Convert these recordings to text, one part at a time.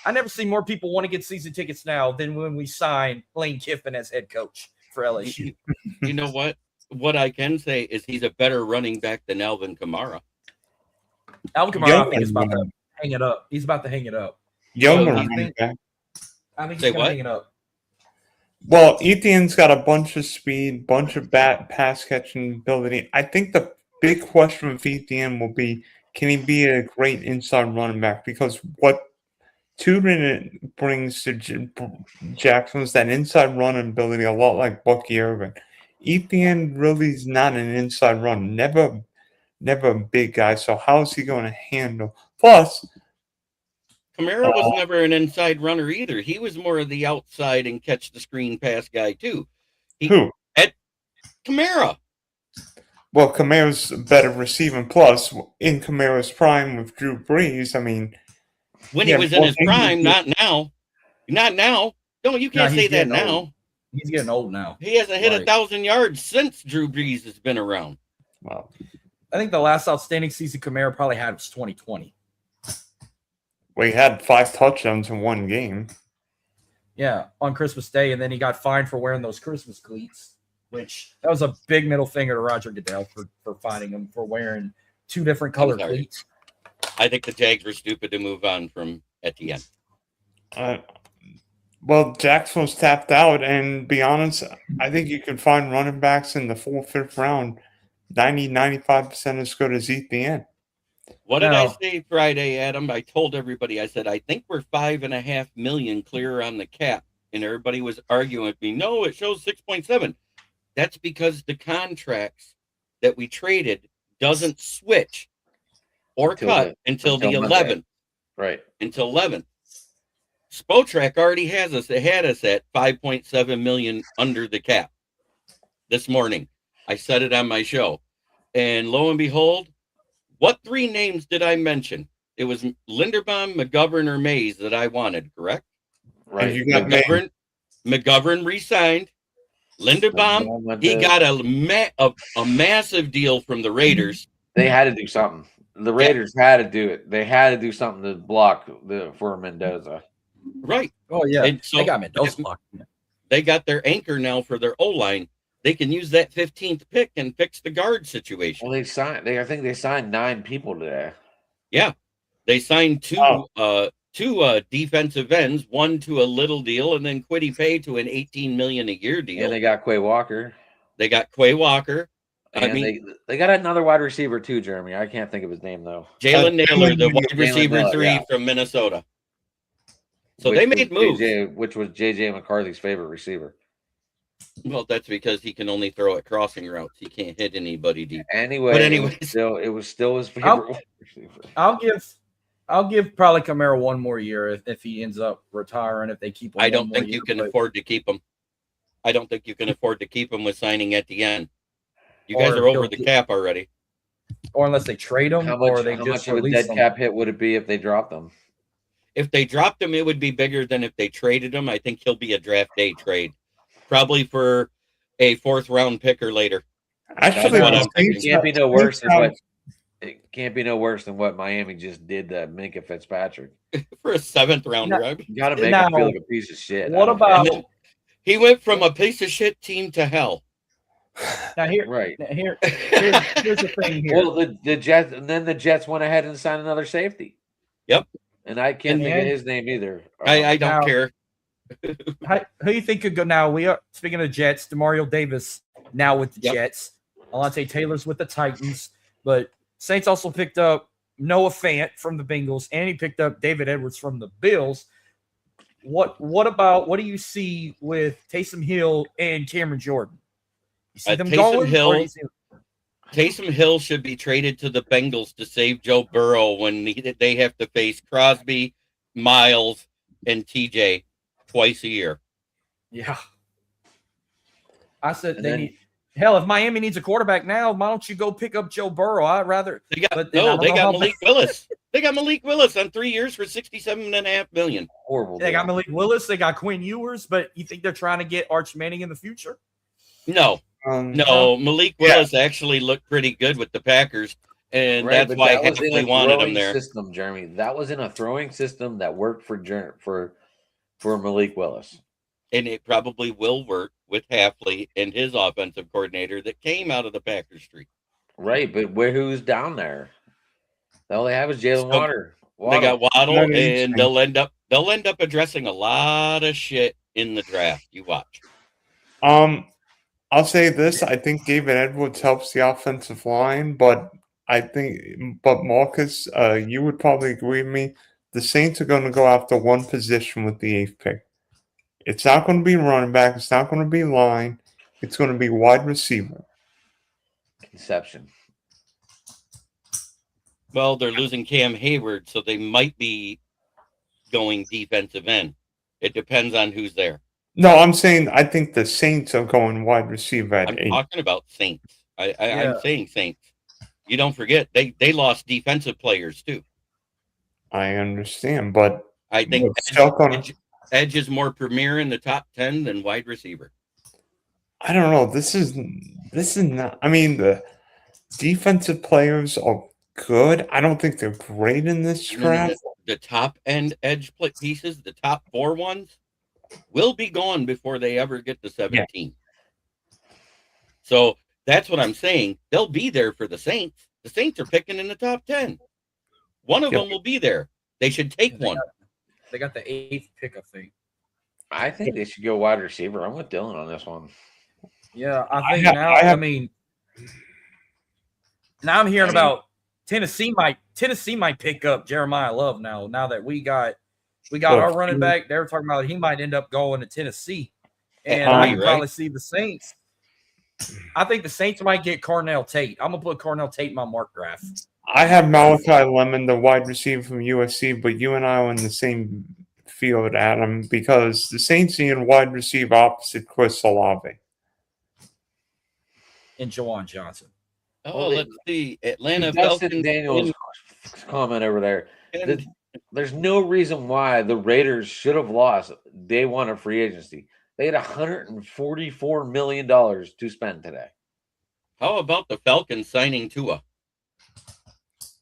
I never see more people want to get season tickets now than when we signed Lane Kiffin as head coach for LSU. You know what? What I can say is he's a better running back than Alvin Kamara. Alvin Kamara, I think, is about to hang it up. He's about to hang it up. Yeoman I think he's going to hang it up. Well, Etienne's got a bunch of speed, bunch of pass catching ability. I think the big question with Etienne will be, can he be a great inside running back? Because what Tudor brings to Jackson is that inside running ability, a lot like Bucky Irvin. Etienne really is not an inside run, never a big guy. So how is he going to handle? Plus, Kamara was never an inside runner either. He was more of the outside and catch the screen pass guy too. Who? Kamara. Well, Kamara's better receiving. Plus, in Kamara's prime with Drew Brees, I mean, when he was in his prime, not now. Not now. You can't say that now. Old. He's getting old now. He hasn't hit 1,000 yards since Drew Brees has been around. Wow. I think the last outstanding season Kamara probably had was 2020. Well, he had 5 touchdowns in one game. Yeah, on Christmas Day, and then he got fined for wearing those Christmas cleats, which that was a big middle finger to Roger Goodell for fining him for wearing 2 different colored cleats. I think the Jags were stupid to move on from Etienne. Well, Jackson's tapped out, and be honest, I think you can find running backs in the 4th, 5th round 90-95% as good as Etienne. What did I say Friday, Adam? I told everybody, I said, I think we're $5.5 million clear on the cap. And everybody was arguing with me. No, it shows 6.7. That's because the contracts that we traded doesn't switch or cut until the 11th. Right. Until 11th. Spotrac already had us at $5.7 million under the cap this morning. I said it on my show. And lo and behold, what 3 names did I mention? It was Linderbaum, McGovern, or Mays that I wanted, correct? Right. You got McGovern re-signed. Linderbaum, he got a massive deal from the Raiders. They had to do something. The Raiders had to do it. They had to do something to block for Mendoza. Right. Oh, yeah. And so they got Mendoza blocked. They got their anchor now for their O-line. They can use that 15th pick and fix the guard situation. Well, I think they signed 9 people today. Yeah. They signed 2 defensive ends, one to a little deal, and then Quiddy Pay to an $18 million a year deal. And they got Quay Walker. They And they got another wide receiver too, Jeremy. I can't think of his name though. Jalen Naylor, the wide receiver 3 from Minnesota. So they made moves. Which was JJ McCarthy's favorite receiver. Well, that's because he can only throw at crossing routes. He can't hit anybody deep. Anyway, it was still his favorite receiver. I'll give probably Kamara one more year if he ends up retiring. If they keep him, I don't think you can afford to keep him. I don't think you can afford to keep him with signing Etienne. You guys are over the cap already. Or unless they trade him, how or they much just of a release dead cap hit would it be if they dropped them? If they dropped him, it would be bigger than if they traded him. I think he'll be a draft day trade, probably for a 4th round pick or later. Actually, it can't be no worse than what. It can't be no worse than what Miami just did to Minkah Fitzpatrick for a 7th rounder. You got to make him feel like a piece of shit. What about? He went from a piece of shit team to hell. Now here's the thing here. Well, the Jets, and then the Jets went ahead and signed another safety. Yep. And I can't think of his name either. I don't care. Who do you think could go now? We are speaking of Jets. Demario Davis now with the Jets. Alontae Taylor's with the Titans, but Saints also picked up Noah Fant from the Bengals, and he picked up David Edwards from the Bills. What do you see with Taysom Hill and Cameron Jordan? You see them going? Taysom Hill should be traded to the Bengals to save Joe Burrow when they have to face Crosby, Miles, and TJ twice a year. Yeah. I said if Miami needs a quarterback now, why don't you go pick up Joe Burrow? I'd rather. They got Malik Willis. They got Malik Willis on 3 years for $67.5 million. Horrible. They got Malik Willis. They got Quinn Ewers, but you think they're trying to get Arch Manning in the future? No. Malik Willis actually looked pretty good with the Packers, And Right, that's but why that was in Hafley a wanted him throwing there. system, Jeremy. That was in a throwing system that worked for Malik Willis. And it probably will work with Hafley and his offensive coordinator that came out of the Packers street. Right, but who's down there? All they have is Jalen Water. They got Waddle, Not and they'll end up addressing a lot of shit in the draft. You watch. I'll say this: I think David Edwards helps the offensive line, but Marcus, you would probably agree with me. The Saints are going to go after one position with the 8th pick. It's not going to be running back. It's not going to be line. It's going to be wide receiver. Conception. Well, they're losing Cam Hayward, so they might be going defensive end. It depends on who's there. No, I'm saying I think the Saints are going wide receiver at I'm 8. talking about Saints. I'm saying Saints. You don't forget they lost defensive players too. I understand, but I think Edge is more premier in the top 10 than wide receiver. I don't know. This is not. I mean, the defensive players are good. I don't think they're great in this draft. The top end edge pieces, the top 4 ones, will be gone before they ever get to 17. Yeah. So that's what I'm saying. They'll be there for the Saints. The Saints are picking in the top 10. One of them will be there. They should take one. They got the 8th pick, I think. I think they should go wide receiver. I'm with Dylan on this one. Yeah, I think now I'm hearing about Tennessee might pick up Jeremiah Love now that we got our running back. They're talking about he might end up going to Tennessee, and I can probably see the Saints. I think the Saints might get Cornell Tate. I'm gonna put Cornell Tate in my mock draft. I have Malachi Lemon, the wide receiver from USC, but you and I are in the same field, Adam, because the Saints need a wide receiver opposite Chris Olave and Jawan Johnson. Oh, let's see. Atlanta Dustin Daniels comment over there. There's no reason why the Raiders should have lost day one of free agency. They had $144 million to spend today. How about the Falcons signing Tua?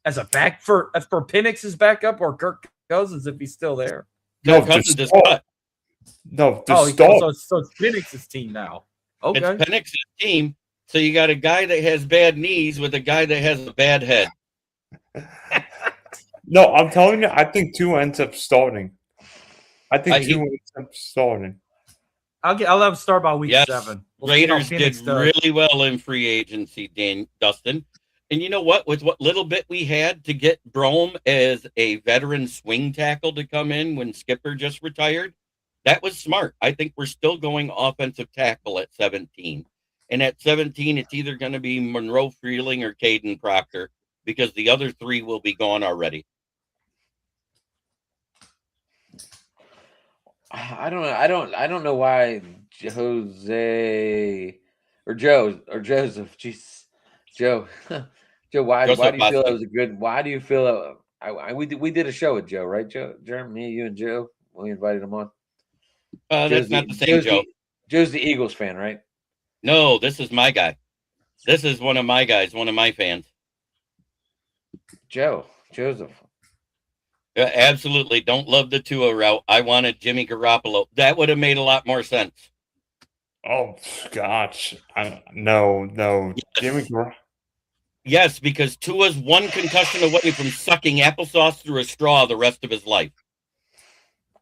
As a back for Penix's backup or Kirk Cousins if he's still there? No, Cousins is cut. No, so it's Penix's team now. Okay. It's Penix's team. So you got a guy that has bad knees with a guy that has a bad head. No, I'm telling you, I think Tua ends up starting. Tua ends up starting. I'll have him start by week 7. Raiders did really well in free agency, Dustin. And you know what? With what little bit we had to get Brome as a veteran swing tackle to come in when Skipper just retired, that was smart. I think we're still going offensive tackle at 17. And at 17, it's either going to be Monroe Freeling or Caden Proctor because the other 3 will be gone already. I don't know why Joseph. Jeez, Joe. Joe, why do you feel it was a good? Why do you feel we did a show with Joe, right? Joe, Jeremy, you and Joe, we invited him on. That's not the same Joe. Joe's the Eagles fan, right? No, this is my guy. This is one of my guys, one of my fans. Joseph. Absolutely. Don't love the Tua route. I wanted Jimmy Garoppolo. That would have made a lot more sense. Oh, gosh. No. Yes. Jimmy Garoppolo. Yes, because Tua's one concussion away from sucking applesauce through a straw the rest of his life.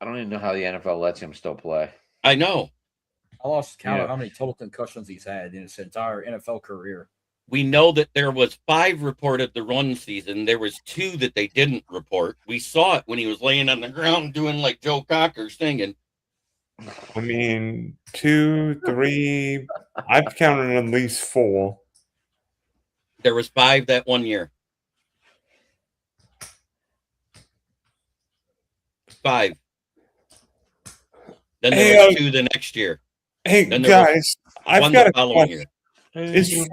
I don't even know how the NFL lets him still play. I know. I lost count of how many total concussions he's had in his entire NFL career. We know that there was 5 reported the run season. There was 2 that they didn't report. We saw it when he was laying on the ground doing like Joe Cocker singing. I mean, 2, 3. I've counted at least 4. There was 5 that one year. 5. Then there was 2 the next year. Hey, guys, I've got a question. Hey, Is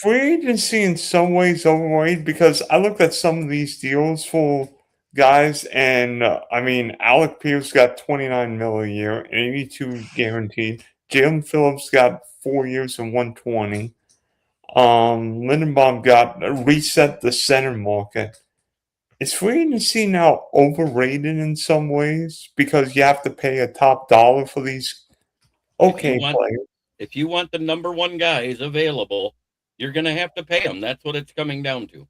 free agency in some ways overrated? Because I looked at some of these deals for guys, and I mean, Alec Pierce got $29 million a year, 82 guaranteed. Jalen Phillips got 4 years and $120. Lindenbaum got reset the center market. Is free agency now overrated in some ways because you have to pay a top dollar for these players? If you want the number one guys available, you're going to have to pay them. That's what it's coming down to.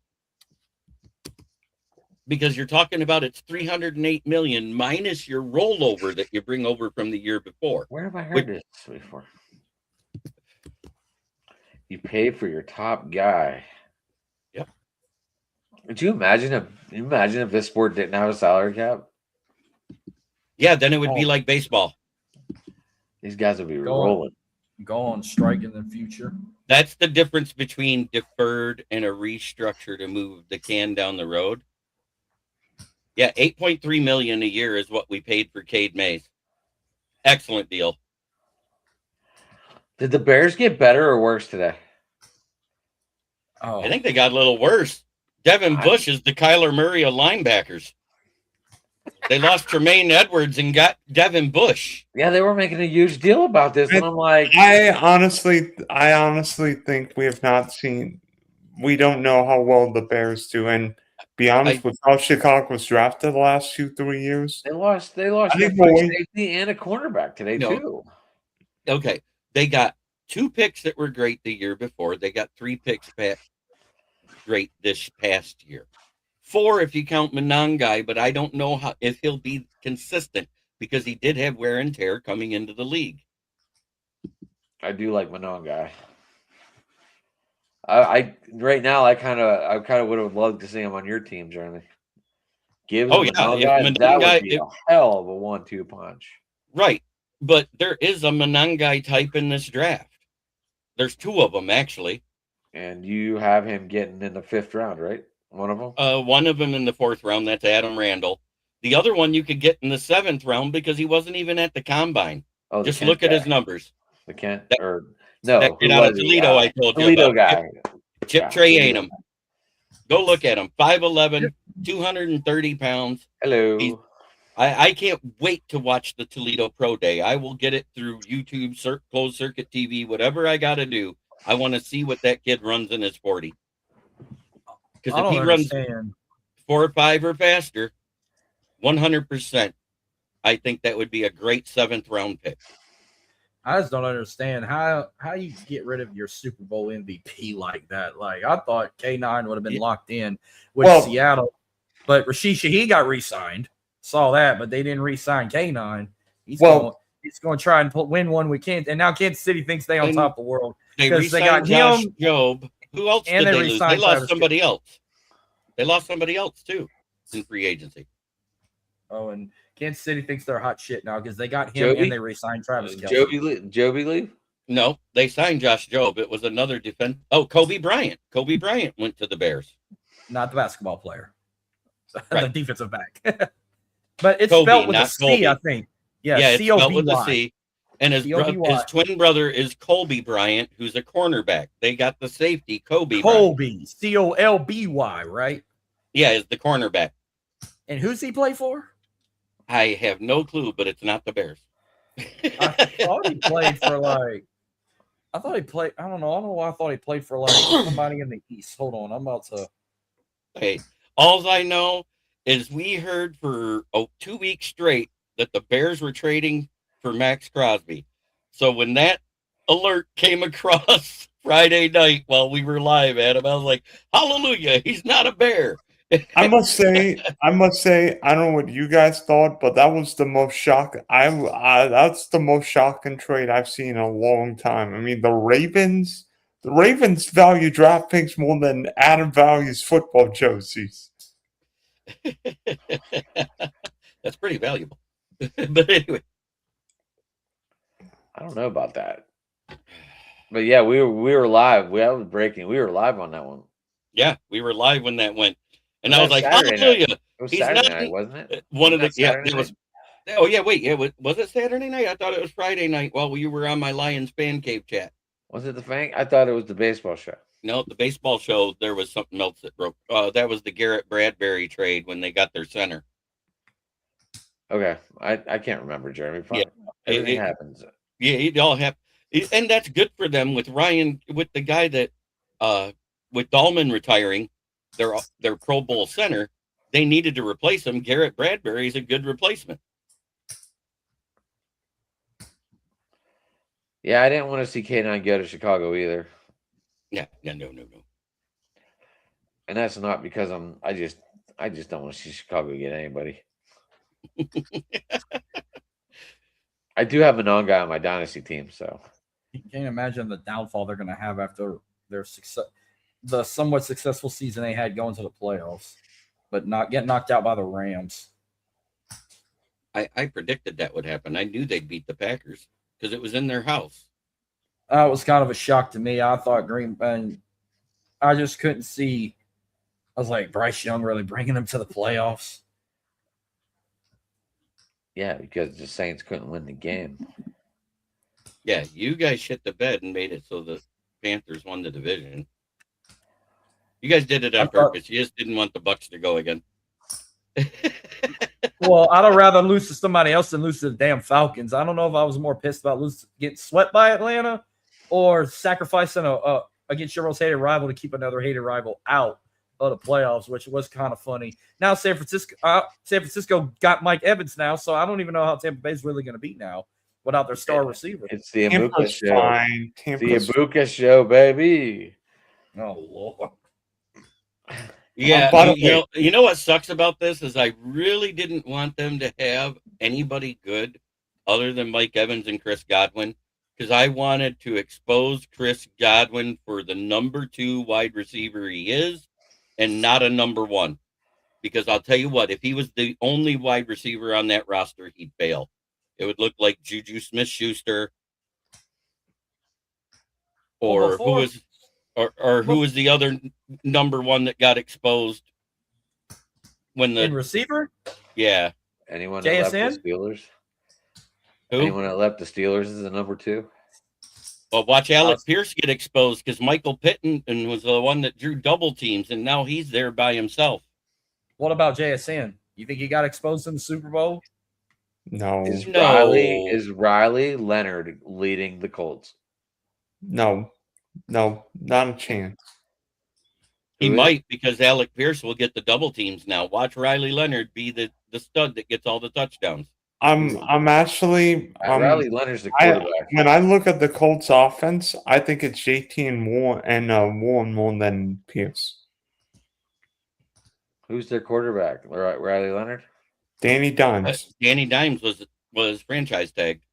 Because you're talking about it's $308 million minus your rollover that you bring over from the year before. Where have I heard this before? You pay for your top guy. Yep. Could you imagine if this sport didn't have a salary cap? Yeah, then it would be like baseball. These guys would be rolling. Go on strike in the future. That's the difference between deferred and a restructure to move the can down the road. Yeah, $8.3 million a year is what we paid for Cade Mays. Excellent deal. Did the Bears get better or worse today? I think they got a little worse. Devin Bush is the Kyler Murray of linebackers. They lost Tremaine Edwards and got Devin Bush. Yeah, they were making a huge deal about this, and I'm like, I honestly think we have not seen. We don't know how well the Bears do, and be honest with how Chicago was drafted the last 2-3 years. They lost their safety and a cornerback today too. Okay, they got 2 picks that were great the year before. They got 3 picks great this past year. 4 if you count Monangai, but I don't know if he'll be consistent because he did have wear and tear coming into the league. I do like Monangai. I right now I kind of would have loved to see him on your team, Jeremy. Monangai, that would be a hell of a 1-2 punch. Right, but there is a Monangai type in this draft. There's 2 of them actually, and you have him getting in the 5th round, right? One of them? One of them in the 4th round. That's Adam Randall. The other one you could get in the 7th round because he wasn't even at the combine. Oh, just look at his numbers. The Kent that kid out of Toledo, I told you Toledo about. guy. Chip Trayanum. Go look at him. 5'11", 230 pounds. Hello. I can't wait to watch the Toledo Pro Day. I will get it through YouTube, closed circuit TV, whatever I got to do. I want to see what that kid runs in his 40. Because if he runs 4 or 5 or faster, 100%, I think that would be a great 7th round pick. I just don't understand how you get rid of your Super Bowl MVP like that. Like, I thought K9 would have been locked in with Seattle, but Rashid Shaheed got re-signed. Saw that, but they didn't re-sign K9. He's going to try and win one with Kansas, and now Kansas City thinks they on top of the world because they got Josh him. Job. Who else did they lose? They lost somebody else. They lost somebody else too in free agency. Oh, and Kansas City thinks they're hot shit now because they got him and they re-signed Travis Kelce. Joby leave? No, they signed Josh Jobe. It was another defense. Oh, Kobe Bryant. Kobe Bryant went to the Bears. Not the basketball player. The defensive back. But it's spelled with a C, I think. Yeah, it's spelled with a C. And his twin brother is Colby Bryant, who's a cornerback. They got the safety, Colby, Colby, right? Yeah, is the cornerback. And who's he play for? I have no clue, but it's not the Bears. I thought he played for I don't know why I thought he played for somebody in the East. Hold on, I'm about to. Hey, all I know is we heard for 2 weeks straight that the Bears were trading for Max Crosby. So when that alert came across Friday night while we were live, Adam, I was like, hallelujah, he's not a Bear. I must say, I don't know what you guys thought, but that was the most shocking. That's the most shocking trade I've seen in a long time. I mean, the Ravens value draft picks more than Adam values football jerseys. That's pretty valuable. But anyway, I don't know about that. But yeah, we were live. We were live on that one. Yeah, we were live when that went. And I was like, hallelujah. It was Saturday night, wasn't it? One of the it was. Oh yeah, wait, yeah, was it Saturday night? I thought it was Friday night while you were on my Lions fan cave chat. Was it the Fang? I thought it was the baseball show. No, the baseball show. There was something else that broke. That was the Garrett Bradbury trade when they got their center. Okay, I can't remember, Jeremy. Fine. Yeah, everything happens. Yeah, it all happened, and that's good for them with Ryan, with the guy that with Dahlman retiring, their Pro Bowl center, they needed to replace him. Garrett Bradbury is a good replacement. Yeah, I didn't want to see K9 go to Chicago either. No. And that's not because I just don't want to see Chicago get anybody. I do have a non-guy on my dynasty team, so you can't imagine the downfall they're going to have after their success, the somewhat successful season they had going to the playoffs, but not get knocked out by the Rams. I predicted that would happen. I knew they'd beat the Packers because it was in their house. It was kind of a shock to me. I thought I just couldn't see. I was like, Bryce Young really bringing them to the playoffs. yeah, because the Saints couldn't win the game. Yeah, you guys shit the bed and made it so the Panthers won the division. You guys did it on purpose. You just didn't want the Bucs to go again. Well, I'd have rather lose to somebody else than lose to the damn Falcons. I don't know if I was more pissed about getting swept by Atlanta or sacrificing against your most hated rival to keep another hated rival out of the playoffs, which was kind of funny. Now San Francisco got Mike Evans now, so I don't even know how Tampa Bay's really going to beat now without their star receiver. It's the Ibuka Tampa's show. fine. The Ibuka show, baby. Oh, Lord. Yeah, you know what sucks about this is I really didn't want them to have anybody good other than Mike Evans and Chris Godwin, because I wanted to expose Chris Godwin for the number 2 wide receiver he is and not a number 1. Because I'll tell you what, if he was the only wide receiver on that roster, he'd fail. It would look like Juju Smith-Schuster or who was the other number 1 that got exposed when the receiver? Yeah. Anyone that left the Steelers? Who? Anyone that left the Steelers is the number 2? Well, watch Alec Pierce get exposed because Michael Pittman was the one that drew double teams, and now he's there by himself. What about JSN? You think he got exposed in the Super Bowl? No. Is Riley Leonard leading the Colts? No, not a chance. He might, because Alec Pierce will get the double teams now. Watch Riley Leonard be the stud that gets all the touchdowns. I'm actually Riley Leonard's the quarterback. When I look at the Colts offense, I think it's JT and Warren more than Pierce. Who's their quarterback? Riley Leonard? Danny Dimes. Danny Dimes was franchise tagged.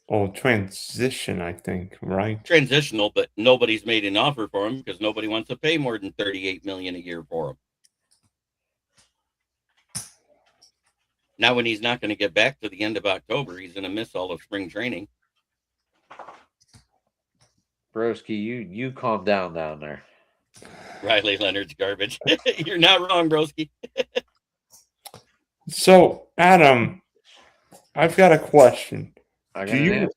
Oh, transition, I think, right? Transitional, but nobody's made an offer for him because nobody wants to pay more than $38 million a year for him. Now, when he's not going to get back to the end of October, he's going to miss all of spring training. Broski, you calm down there. Riley Leonard's garbage. You're not wrong, Broski. So, Adam, I've got a question. I got an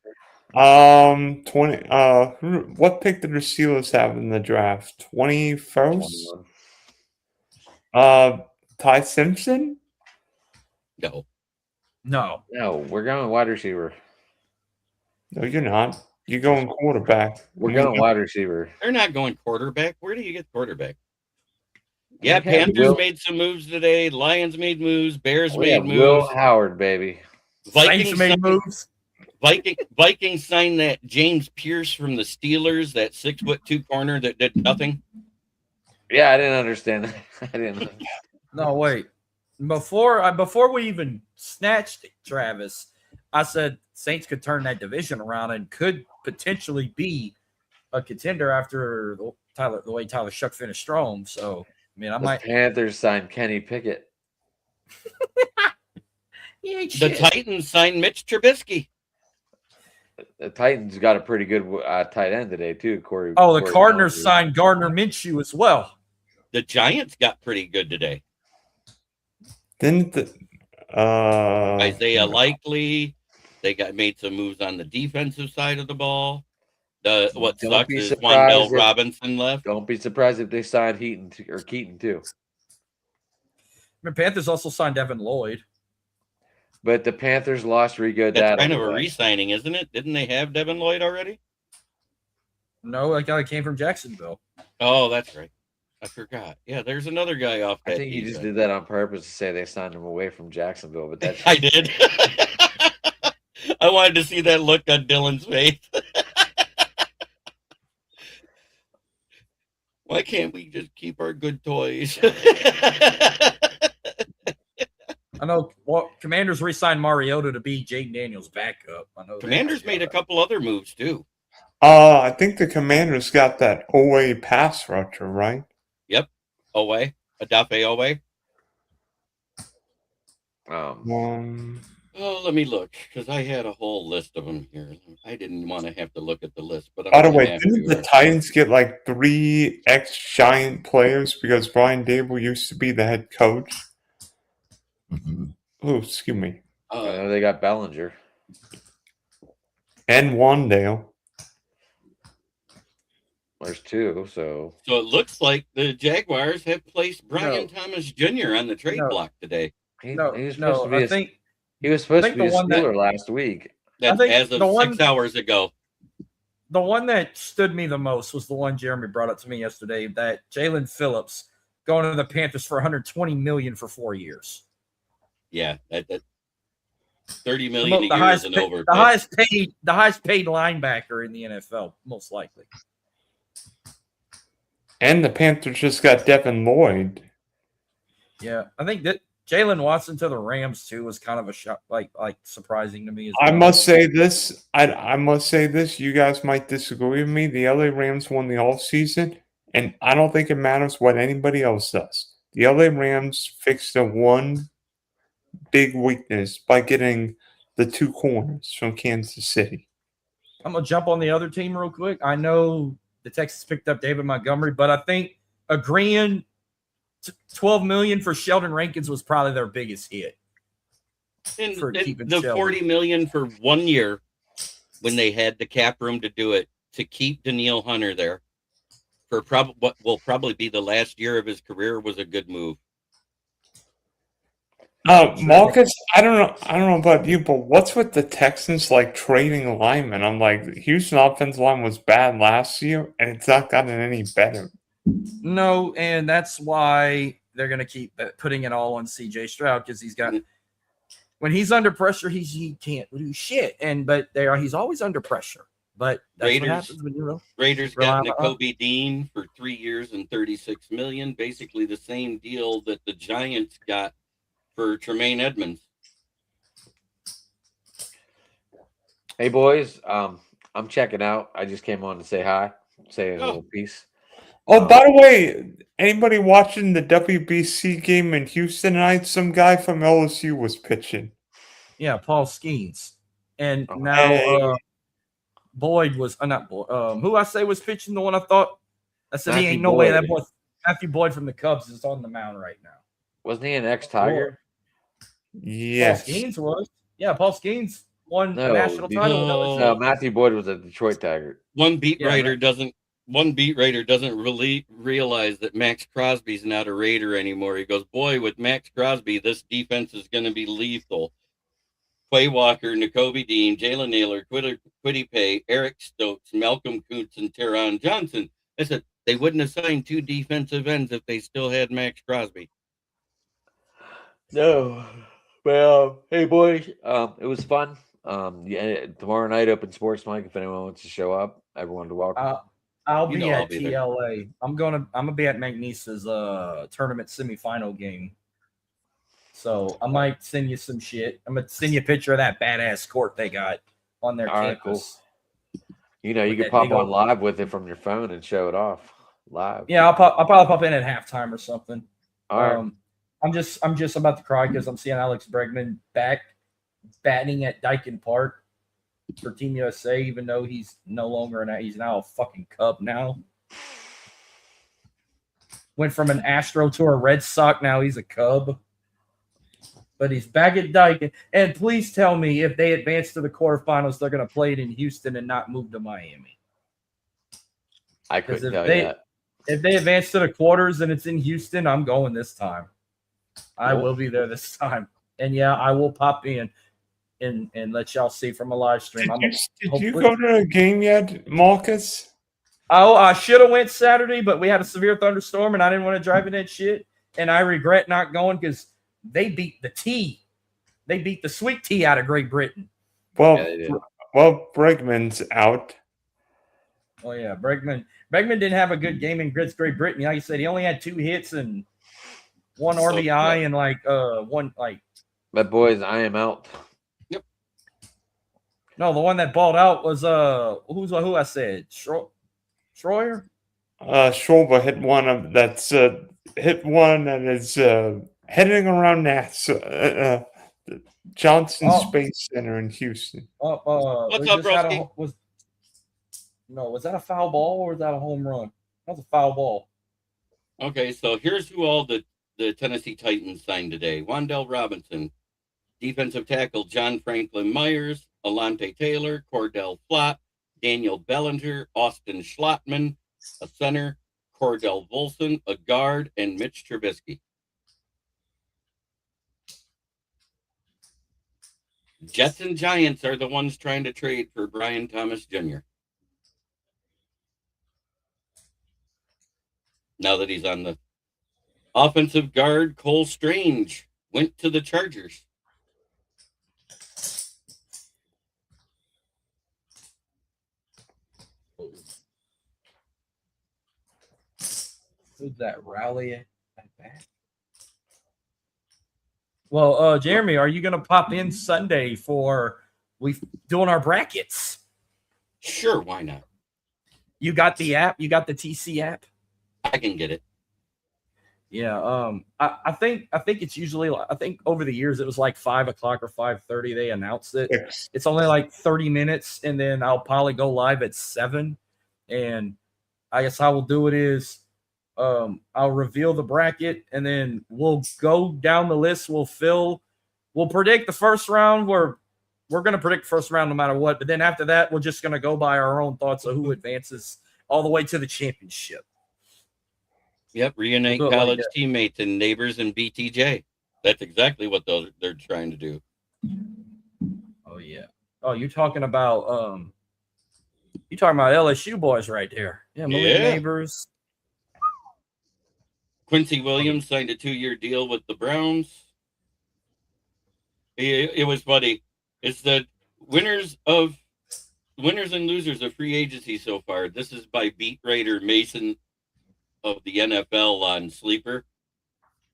answer. What pick did the Steelers have in the draft? 21st? Ty Simpson? No, we're going wide receiver. No, you're not. You're going quarterback. We're going wide receiver. They're not going quarterback. Where do you get quarterback? Yeah, Panthers made some moves today. Lions made moves. Bears made moves. Will Howard, baby. Vikings made moves. Vikings signed that James Pierce from the Steelers, that 6'2" corner that did nothing. Yeah, I didn't understand that. I didn't. No, wait. Before we even snatched Travis, I said Saints could turn that division around and could potentially be a contender after the way Tyler Shuck finished strong. So, I mean, Panthers signed Kenny Pickett. The Titans signed Mitch Trubisky. The Titans got a pretty good tight end today too, Corey. The Cardinals signed Gardner Minshew as well. The Giants got pretty good today. Didn't Isaiah Likely? They made some moves on the defensive side of the ball. What sucks is Wan'Dale Robinson left. Don't be surprised if they signed Keaton too. The Panthers also signed Evan Lloyd. But the Panthers lost Rigo. That's kind of a re-signing, isn't it? Didn't they have Devin Lloyd already? No, that guy came from Jacksonville. Oh, that's right. I forgot. Yeah, there's another guy off that. I think you just did that on purpose to say they signed him away from Jacksonville, but that's I did. I wanted to see that look on Dylan's face. Why can't we just keep our good toys? I know. Well, Commanders re-signed Mariota to be Jaden Daniels' backup. I know. Commanders made a couple other moves too. I think the Commanders got that OA pass rusher, right? Yep. Owe. Adafe Owe. Oh, let me look, because I had a whole list of them here. I didn't want to have to look at the list, but by the way, didn't the Titans get like 3 ex-Giant players because Brian Dable used to be the head coach? Oh, excuse me. They got Bellinger and Wandale. There's 2, so it looks like the Jaguars have placed Brian Thomas Jr. on the trade block today. He was supposed to be a Steeler last week. That's as of 6 hours ago. The one that stood me the most was the one Jeremy brought up to me yesterday, that Jalen Phillips going to the Panthers for $120 million for 4 years. Yeah, that $30 million a year isn't over. The highest paid linebacker in the NFL, most likely. And the Panthers just got Devin Lloyd. Yeah, I think that Jalen Watson to the Rams too was kind of a shock, like surprising to me. I must say this. I must say this. You guys might disagree with me. The LA Rams won the offseason, and I don't think it matters what anybody else does. The LA Rams fixed the one big weakness by getting the 2 corners from Kansas City. I'm gonna jump on the other team real quick. I know the Texans picked up David Montgomery, but I think agreeing $12 million for Sheldon Rankins was probably their biggest hit. And the $40 million for 1 year, when they had the cap room to do it, to keep Danielle Hunter there for what will probably be the last year of his career, was a good move. Marcus, I don't know about you, but what's with the Texans like trading linemen? I'm like, Houston offensive line was bad last year, and it's not gotten any better. No, and that's why they're going to keep putting it all on C.J. Stroud, because he's got when he's under pressure, he can't do shit. But he's always under pressure. But that's what happens when you're Raiders got Nakobe Dean for 3 years and $36 million, basically the same deal that the Giants got for Tremaine Edmonds. Hey boys, I'm checking out. I just came on to say hi, say a little piece. Oh, by the way, anybody watching the WBC game in Houston tonight? Some guy from LSU was pitching. Yeah, Paul Skeens. And now Boyd was not Boyd. Who I say was pitching, the one I thought I said he ain't no way that boy Matthew Boyd from the Cubs is on the mound right now. Wasn't he an ex-Tiger? Yes. Paul Skeens was. Yeah, Paul Skeens won the national title. No, Matthew Boyd was a Detroit Tiger. One beat writer doesn't really realize that Max Crosby's not a Raider anymore. He goes, boy, with Max Crosby, this defense is going to be lethal. Quay Walker, Nakobe Dean, Jalen Naylor, Kwity Paye, Eric Stokes, Malcolm Kuntz, and Teron Johnson. I said they wouldn't have signed 2 defensive ends if they still had Max Crosby. No. Well, hey, boys, it was fun. Tomorrow night, Open Sports Mike, if anyone wants to show up, everyone to welcome. I'll be at TLA. I'm gonna be at McNeese's tournament semifinal game. So I might send you some shit. I'm gonna send you a picture of that badass court they got on their campus. Cool. You know, you could pop on live with it from your phone and show it off live. Yeah, I'll probably pop in at halftime or something. All right. I'm just about to cry because I'm seeing Alex Bregman back batting at Dyken Park for Team USA, even though he's no longer he's now a fucking Cub now. Went from an Astro to a Red Sox, now he's a Cub. But he's back at Dyken. And please tell me if they advance to the quarterfinals, they're going to play it in Houston and not move to Miami. I couldn't tell you that. If they advance to the quarters and it's in Houston, I'm going this time. I will be there this time. And yeah, I will pop in and let y'all see from a live stream. Did you go to a game yet, Marcus? I should have went Saturday, but we had a severe thunderstorm, and I didn't want to drive in that shit. And I regret not going because they beat the tea. They beat the sweet tea out of Great Britain. Well, Yeah, Bregman's out. Oh yeah, Bregman didn't have a good game in Great Britain. Like you said, he only had 2 hits and 1 RBI and one like. But boys, I am out. Yep. No, the one that balled out was who I said Schroyer. Schwarber hit one of that's hit one and is heading around NASA. Johnson Space Center in Houston. What's up, Broski? Was that a foul ball or was that a home run? That was a foul ball. Okay, so here's who all the Tennessee Titans signed today. Wan'Dale Robinson, defensive tackle John Franklin Myers, Alante Taylor, Cordell Flott, Daniel Bellinger, Austin Schlottman, a center, Cordell Volson, a guard, and Mitch Trubisky. Jets and Giants are the ones trying to trade for Brian Thomas Jr. Now that he's on the offensive guard, Cole Strange went to the Chargers. Who's that rally at back? Well, Jeremy, are you going to pop in Sunday for we doing our brackets? Sure, why not? You got the app? You got the TC app? I can get it. Yeah. I think it's usually I think over the years it was like 5 o'clock or 5:30 they announced it. Yes. It's only like 30 minutes, and then I'll probably go live at 7. And I guess how we'll do it is I'll reveal the bracket, and then we'll go down the list. We'll predict the first round. We're going to predict the first round no matter what. But then after that, we're just going to go by our own thoughts of who advances all the way to the championship. Yep, reunite college teammates and neighbors in BTJ. That's exactly what they're trying to do. Oh yeah. Oh, you're talking about LSU boys right there. Yeah, neighbors. Quincy Williams signed a 2-year deal with the Browns. It was funny. It's the winners and losers of free agency so far. This is by beat writer Mason of the NFL on Sleeper.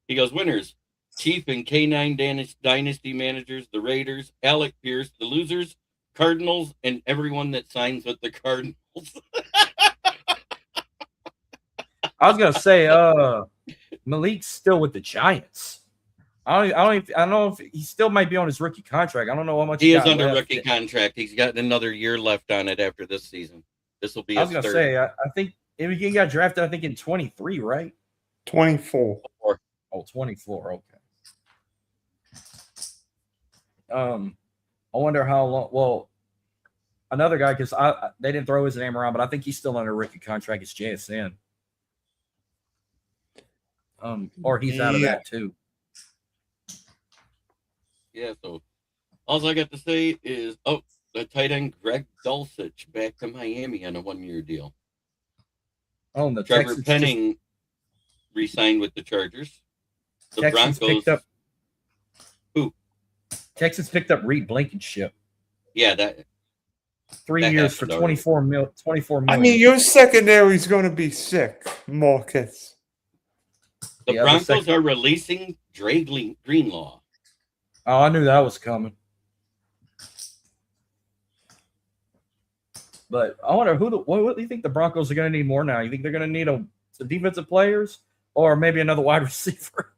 He goes, winners, Chief and K9 Dynasty managers, the Raiders, Alec Pierce, the losers, Cardinals, and everyone that signs with the Cardinals. I was gonna say, Malik's still with the Giants. I don't know if he still might be on his rookie contract. I don't know how much he is under rookie contract. He's got another year left on it after this season. This will be. I was gonna say, I think he got drafted. I think in 23, right? 24. Oh, 24. Okay. I wonder how long. Well, another guy, because they didn't throw his name around, but I think he's still under rookie contract. It's JSN. Or he's out of that too. Yeah. So all I got to say is, the tight end Greg Dulcich back to Miami on a 1-year deal. Oh, and the Trevor Texans Penning re-signed with the Chargers. The Texans Broncos picked up. Who? Texans picked up Reed Blankenship. Yeah, that 3 years for 24 million. I mean, your secondary's going to be sick, Marcus. The Broncos are releasing Dre Greenlaw. Oh, I knew that was coming. But I wonder what do you think the Broncos are going to need more now? You think they're going to need some defensive players or maybe another wide receiver?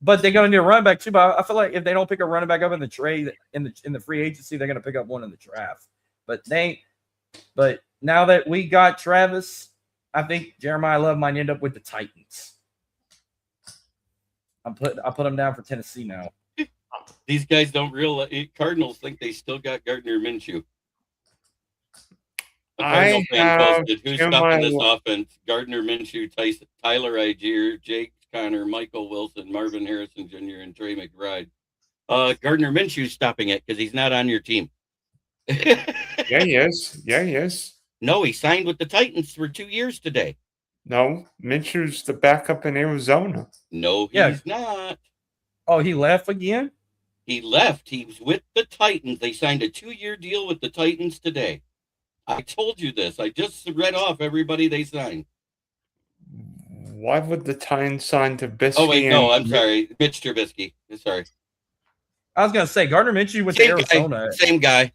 But they're going to need a running back too. But I feel like if they don't pick a running back up in the trade in the free agency, they're going to pick up one in the draft. But now that we got Travis, I think Jeremiah Love might end up with the Titans. I put him down for Tennessee now. These guys don't realize Cardinals think they still got Gardner Minshew. A Cardinal fan posted, who's stopping this offense? Gardner Minshew, Tyler Algier, Jake Connor, Michael Wilson, Marvin Harrison Jr., and Trey McBride. Gardner Minshew's stopping it because he's not on your team. Yeah, he is. No, he signed with the Titans for 2 years today. No, Minshew's the backup in Arizona. No, he's not. Oh, he left again? He left. He was with the Titans. They signed a 2-year deal with the Titans today. I told you this. I just read off everybody they signed. Why would the Titans sign Trubisky? Oh, wait, no, I'm sorry. Mitch Trubisky. Sorry. I was going to say, Gardner Minshew went to Arizona. Same guy.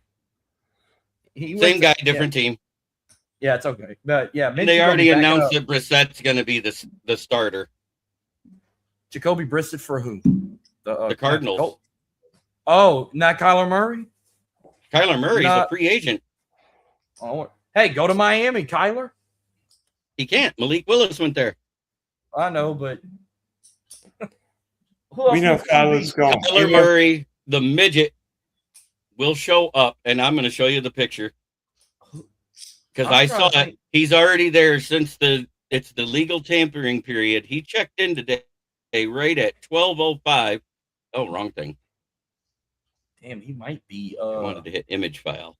Same guy, different team. Yeah, it's okay. But, yeah. And they already announced that Brissett's going to be the starter. Jacoby Brissett for who? The Cardinals. Oh, not Kyler Murray? Kyler Murray's a free agent. Oh, hey, go to Miami, Kyler. He can't. Malik Willis went there. I know, but we know Kyler's going. Kyler Murray, the midget, will show up, and I'm going to show you the picture because I saw it. He's already there since it's the legal tampering period. He checked in today right at 12:05. Oh, wrong thing. Damn, he might be. I wanted to hit image file.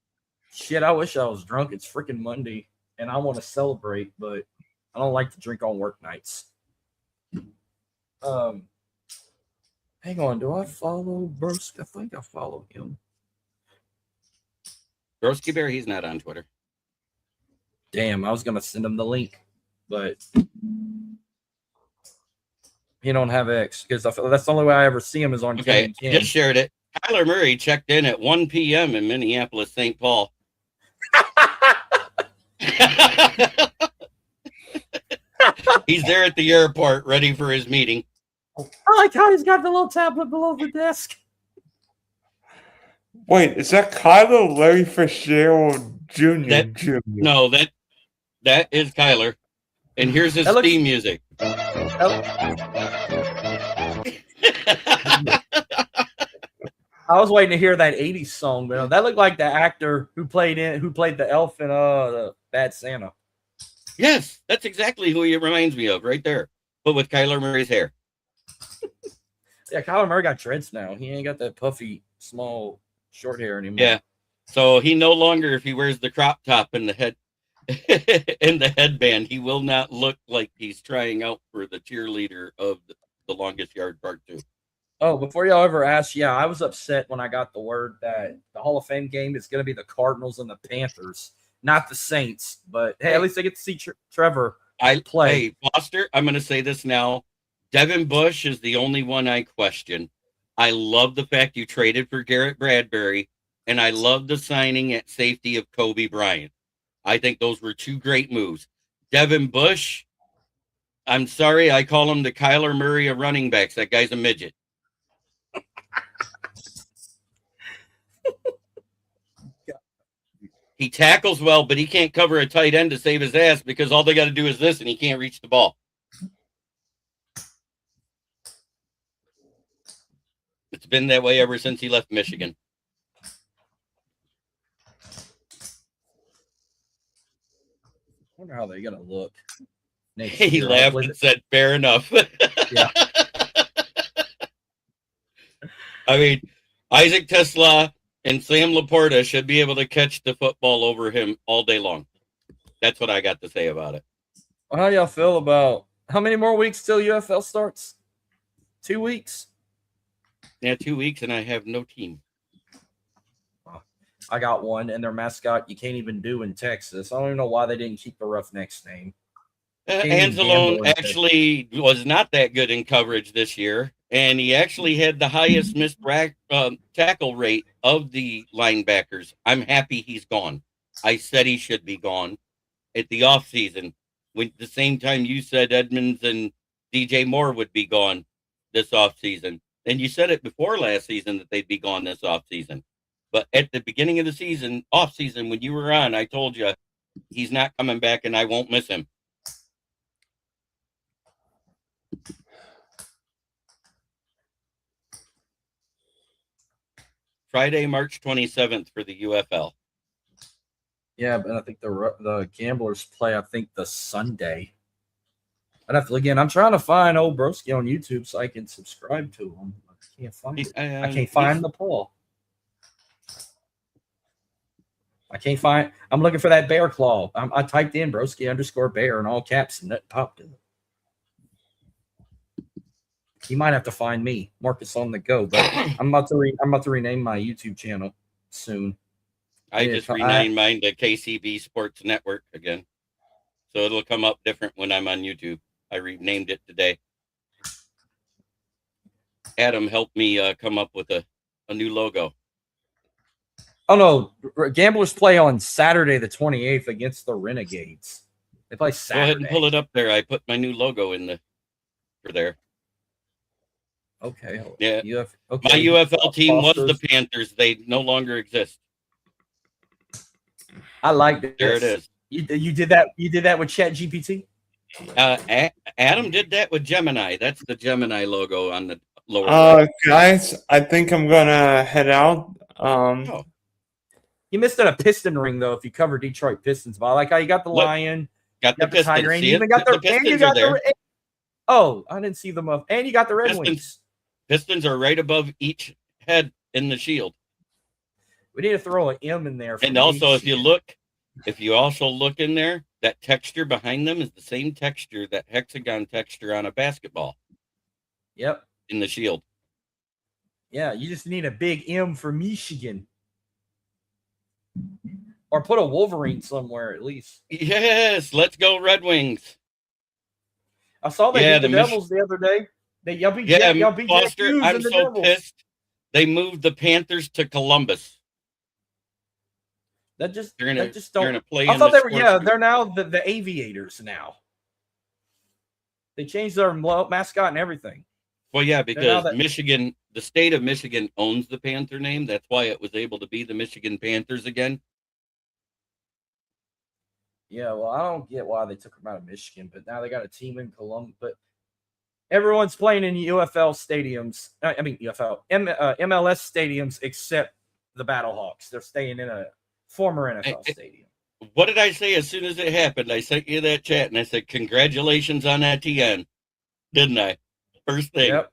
Shit, I wish I was drunk. It's freaking Monday, and I want to celebrate, but I don't like to drink on work nights. Hang on. Do I follow Broski? I think I follow him. Broski Bear, he's not on Twitter. Damn, I was gonna send him the link, but he don't have X because that's the only way I ever see him is on. Okay, just shared it. Kyler Murray checked in at 1 p.m. in Minneapolis, St. Paul. He's there at the airport, ready for his meeting. I like how he's got the little tablet below the desk. Wait, is that Kyler Larry Fitzgerald Jr.? No, that is Kyler. And here's his theme music. I was waiting to hear that 80s song, but that looked like the actor who played the elf in the Bad Santa. Yes, that's exactly who he reminds me of right there, but with Kyler Murray's hair. Yeah, Kyler Murray got dreads now. He ain't got that puffy, small, short hair anymore. Yeah, so he no longer, if he wears the crop top and the head and the headband, he will not look like he's trying out for the cheerleader of the Longest Yard Part 2. Oh, before y'all ever ask, yeah, I was upset when I got the word that the Hall of Fame game is going to be the Cardinals and the Panthers, not the Saints. But hey, at least I get to see Trevor play. Hey, Foster, I'm going to say this now. Devin Bush is the only one I question. I love the fact you traded for Garrett Bradbury, and I love the signing at safety of Kobe Bryant. I think those were two great moves. Devin Bush, I'm sorry, I call him the Kyler Murray of running backs. That guy's a midget. He tackles well, but he can't cover a tight end to save his ass because all they got to do is this, and he can't reach the ball. It's been that way ever since he left Michigan. I wonder how they're going to look. He laughed and said, fair enough. Yeah. I mean, Isaac Tesla and Sam Laporta should be able to catch the football over him all day long. That's what I got to say about it. Well, how y'all feel about how many more weeks till UFL starts? 2 weeks? Yeah, 2 weeks, and I have no team. I got one, and their mascot you can't even do in Texas. I don't even know why they didn't keep the Roughnecks name. Anzalone actually was not that good in coverage this year, and he actually had the highest missed tackle rate of the linebackers. I'm happy he's gone. I said he should be gone at the offseason. When the same time you said Edmonds and DJ Moore would be gone this offseason. And you said it before last season that they'd be gone this offseason. But at the beginning of the season, offseason, when you were on, I told you he's not coming back and I won't miss him. Friday, March 27th for the UFL. Yeah, but I think the Gamblers play, I think, the Sunday. I'd have to, again, I'm trying to find old Broski on YouTube so I can subscribe to him. I can't find it. I can't find the poll. I can't find. I'm looking for that bear claw. I typed in broski_bear in all caps and that popped it. You might have to find me, Marcus on the go. But I'm about to rename my YouTube channel soon. I just renamed mine to KCB Sports Network again, so it'll come up different when I'm on YouTube. I renamed it today. Adam helped me come up with a new logo. Oh no, Gamblers play on Saturday the 28th against the Renegades. They play Saturday. Go ahead and pull it up there. I put my new logo in for there. Okay. Yeah. Okay. My UFL team was the Panthers. They no longer exist. I like this. There it is. You did that. You did that with ChatGPT. Adam did that with Gemini. That's the Gemini logo on the lower right. Guys, I think I'm gonna head out. You missed a piston ring though. If you cover Detroit Pistons, but I like how you got the lion, got the tiger, and you even got the Pistons are there. Oh, I didn't see them up. And you got the Red Wings. Pistons are right above each head in the shield. We need to throw an M in there. And also, if you also look in there, that texture behind them is the same texture, that hexagon texture on a basketball. Yep. In the shield. Yeah, you just need a big M for Michigan. Or put a Wolverine somewhere at least. Yes, let's go Red Wings. I saw they beat the Devils the other day. Y'all beat Foster, I'm so pissed. They moved the Panthers to Columbus. That just don't. Play I thought they were. They're now the Aviators now. They changed their mascot and everything. Well, yeah, because Michigan, the state of Michigan, owns the Panther name. That's why it was able to be the Michigan Panthers again. Yeah, well, I don't get why they took them out of Michigan, but now they got a team in Columbus. But everyone's playing in UFL stadiums. I mean, UFL, MLS stadiums, except the Battlehawks. They're staying in a former NFL stadium. What did I say as soon as it happened? I sent you that chat, and I said, congratulations on Etienne, didn't I? First thing. Yep.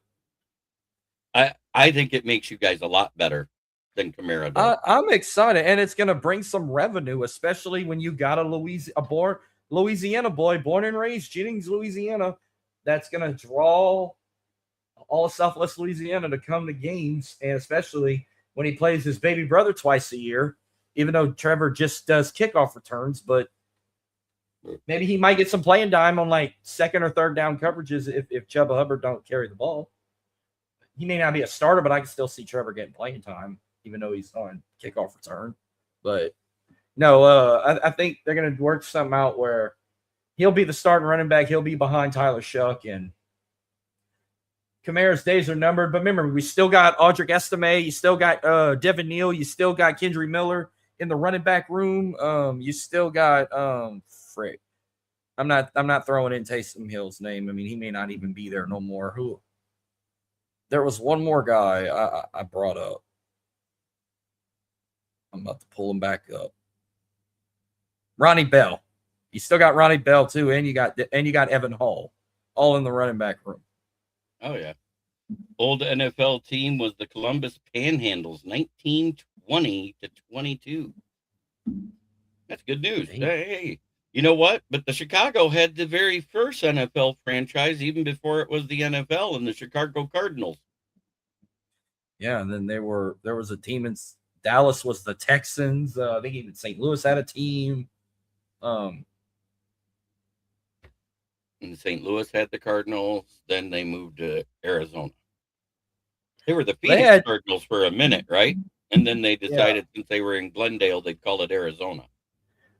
I think it makes you guys a lot better than Kamara does. I'm excited, and it's going to bring some revenue, especially when you got a Louisiana boy, born and raised Jennings, Louisiana, that's going to draw all of Southwest Louisiana to come to games, and especially when he plays his baby brother twice a year, even though Trevor just does kickoff returns, but maybe he might get some playing time on like second or third down coverages if Chuba Hubbard don't carry the ball. He may not be a starter, but I can still see Trevor getting playing time, even though he's on kickoff return. But no, I think they're going to work something out where he'll be the starting running back. He'll be behind Tyler Shuck, and Kamara's days are numbered. But remember, we still got Audric Estime. You still got Devin Neal. You still got Kendry Miller in the running back room. You still got frick. I'm not throwing in Taysom Hill's name. I mean, he may not even be there no more. Who? There was one more guy I brought up. I'm about to pull him back up. Ronnie Bell. You still got Ronnie Bell too, and you got Evan Hall, all in the running back room. Oh yeah. Old NFL team was the Columbus Panhandles, 1920 to 22. That's good news. Hey, you know what? But the Chicago had the very first NFL franchise, even before it was the NFL, and the Chicago Cardinals. Yeah, and then there was a team in Dallas was the Texans. I think even St. Louis had a team. And St. Louis had the Cardinals. Then they moved to Arizona. They were the Phoenix Cardinals for a minute, right? And then they decided since they were in Glendale, they'd call it Arizona.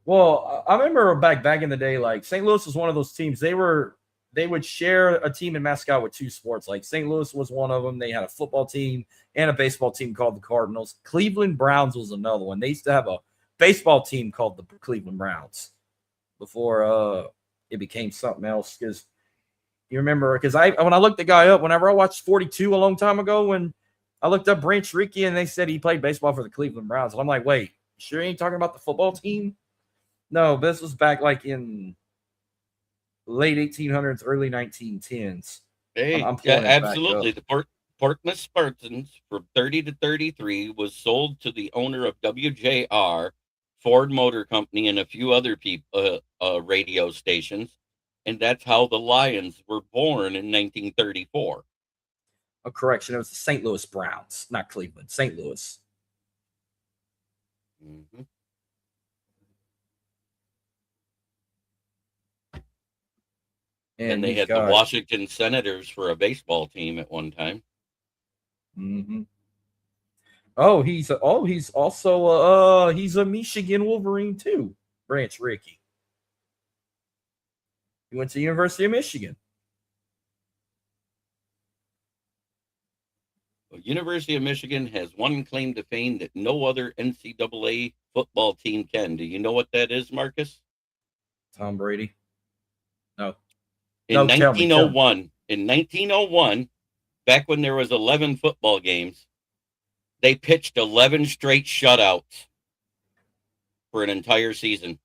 Well, I remember back in the day, like St. Louis was one of those teams. They would share a team and mascot with two sports. Like St. Louis was one of them. They had a football team and a baseball team called the Cardinals. Cleveland Browns was another one. They used to have a baseball team called the Cleveland Browns before it became something else. Because you remember, when I looked the guy up, whenever I watched 42 a long time ago, when I looked up Branch Rickey and they said he played baseball for the Cleveland Browns. And I'm like, wait, sure you ain't talking about the football team? No, this was back like in late 1800s, early 1910s. Hey, absolutely. The Portsmouth Spartans from 30 to 33 was sold to the owner of WJR Ford Motor Company, and a few other radio stations. And that's how the Lions were born in 1934. A correction, it was the St. Louis Browns, not Cleveland. St. Louis. Mm-hmm. And they had the Washington Senators for a baseball team at one time. Mm-hmm. He's also he's a Michigan Wolverine too. Branch Rickey. He went to the University of Michigan. Well, University of Michigan has one claim to fame that no other NCAA football team can. Do you know what that is, Marcus? Tom Brady. No. In 1901, back when there was 11 football games, they pitched 11 straight shutouts for an entire season.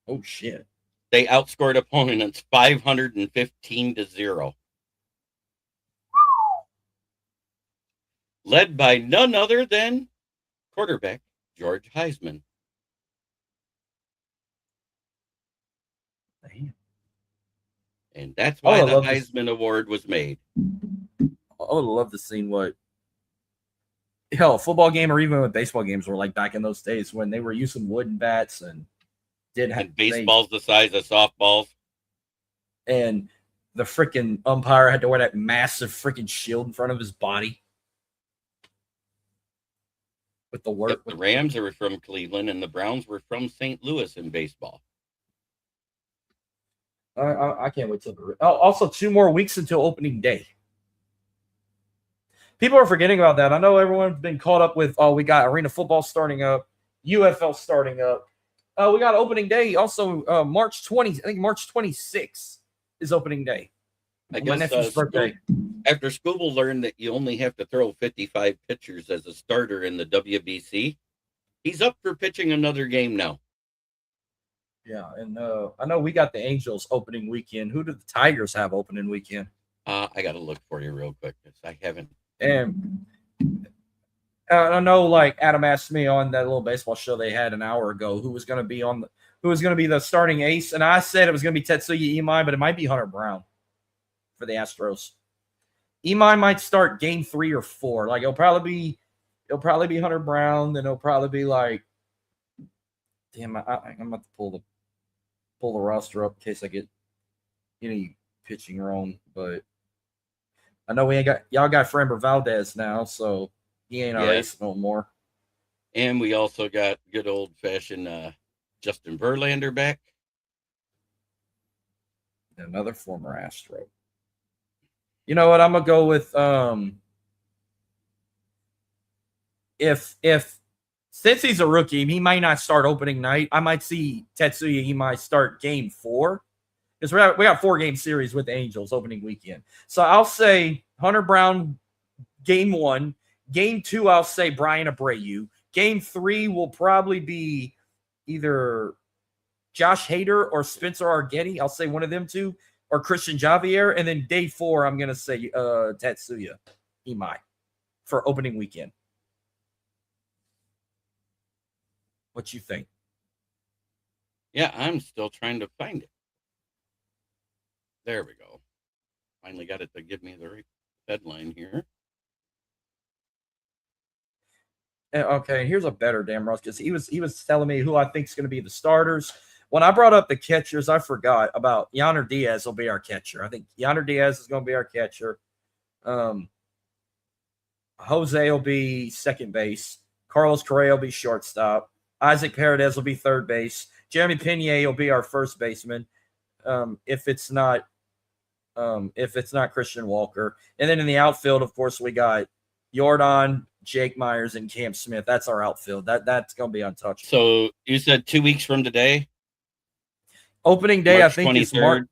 Oh, shit. They outscored opponents 515-0. Led by none other than quarterback George Heisman. Damn. And that's why the Heisman Award was made. I would love to see what a football game or even with baseball games were like back in those days when they were using wooden bats and baseballs the size of softballs. And the freaking umpire had to wear that massive freaking shield in front of his body. With the work. Yep, the Rams are from Cleveland and the Browns were from St. Louis in baseball. I can't wait till also 2 more weeks until opening day. People are forgetting about that. I know everyone's been caught up with, we got arena football starting up, UFL starting up. We got opening day also March 20th. I think March 26th is opening day. I guess my nephew's birthday. After Scooble learned that you only have to throw 55 pitchers as a starter in the WBC, he's up for pitching another game now. Yeah, and I know we got the Angels opening weekend. Who do the Tigers have opening weekend? I got to look for you real quick. I haven't. And I know, like Adam asked me on that little baseball show they had an hour ago, who was going to be the starting ace, and I said it was going to be Tetsuya Imai, but it might be Hunter Brown for the Astros. Imai might start game 3 or 4. Like it'll probably be Hunter Brown. Then it'll probably be like, damn, I'm about to pull the roster up in case I get any pitching wrong. But I know y'all got Framber Valdez now, so he ain't our ace no more. And we also got good old fashioned Justin Verlander back. Another former Astro. You know what? I'm gonna go with if since he's a rookie, he might not start opening night. I might see Tetsuya. He might start game 4 because we got 4-game series with the Angels opening weekend. So I'll say Hunter Brown game 1. Game 2, I'll say Brian Abreu. Game 3 will probably be either Josh Hader or Spencer Arguetti. I'll say one of them two. Or Christian Javier. And then day 4, I'm going to say Tetsuya Imai for opening weekend. What you think? Yeah, I'm still trying to find it. There we go. Finally got it to give me the right headline here. Okay, here's a better damn Russ, because he was telling me who I think is going to be the starters. When I brought up the catchers, I forgot about Yonder Diaz will be our catcher. I think Yonder Diaz is going to be our catcher. Jose will be second base. Carlos Correa will be shortstop. Isaac Paredes will be third base. Jeremy Pena will be our first baseman. If it's not Christian Walker. And then in the outfield, of course, we got Jordan, Jake Myers, and Cam Smith. That's our outfield. That's going to be untouchable. So you said 2 weeks from today? Opening day, March I think, 23rd. is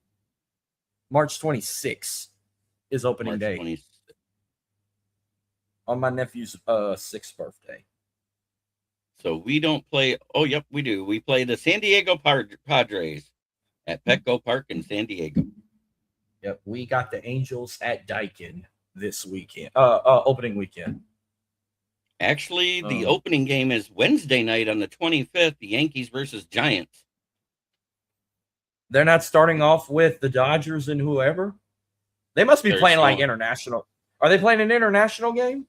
March 26th is opening day. 26th. On my nephew's 6th birthday. So we don't play. Oh, yep, we do. We play the San Diego Padres at Petco Park in San Diego. Yep, we got the Angels at Daikin this weekend, opening weekend. Actually, the opening game is Wednesday night on the 25th, the Yankees versus Giants. They're not starting off with the Dodgers and whoever? They must be playing like international. Are they playing an international game?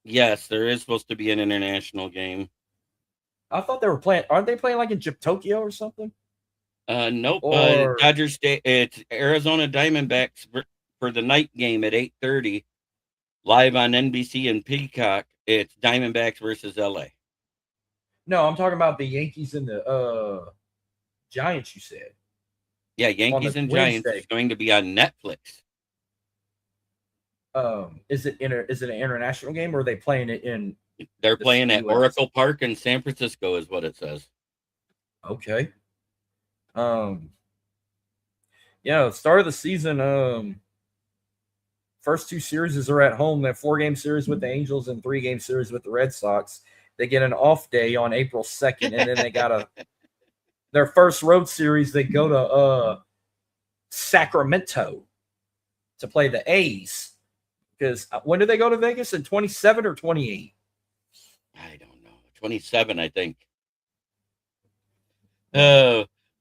Yes, there is supposed to be an international game. I thought they were playing. Aren't they playing like in Tokyo or something? Nope. Or Dodgers. It's Arizona Diamondbacks for the night game at 8:30, live on NBC and Peacock. It's Diamondbacks versus LA. No, I'm talking about the Yankees and the Giants. You said. Yeah, Yankees and Giants is going to be on Netflix. Is it an international game, or are they playing it in? They're playing at Oracle Park in San Francisco, is what it says. Okay. Yeah, start of the season. First two series are at home. That 4-game series with the Angels and 3-game series with the Red Sox. They get an off day on April 2nd, and then they got their first road series. They go to Sacramento to play the A's. Because when do they go to Vegas? In 27 or 28? I don't know. 27, I think.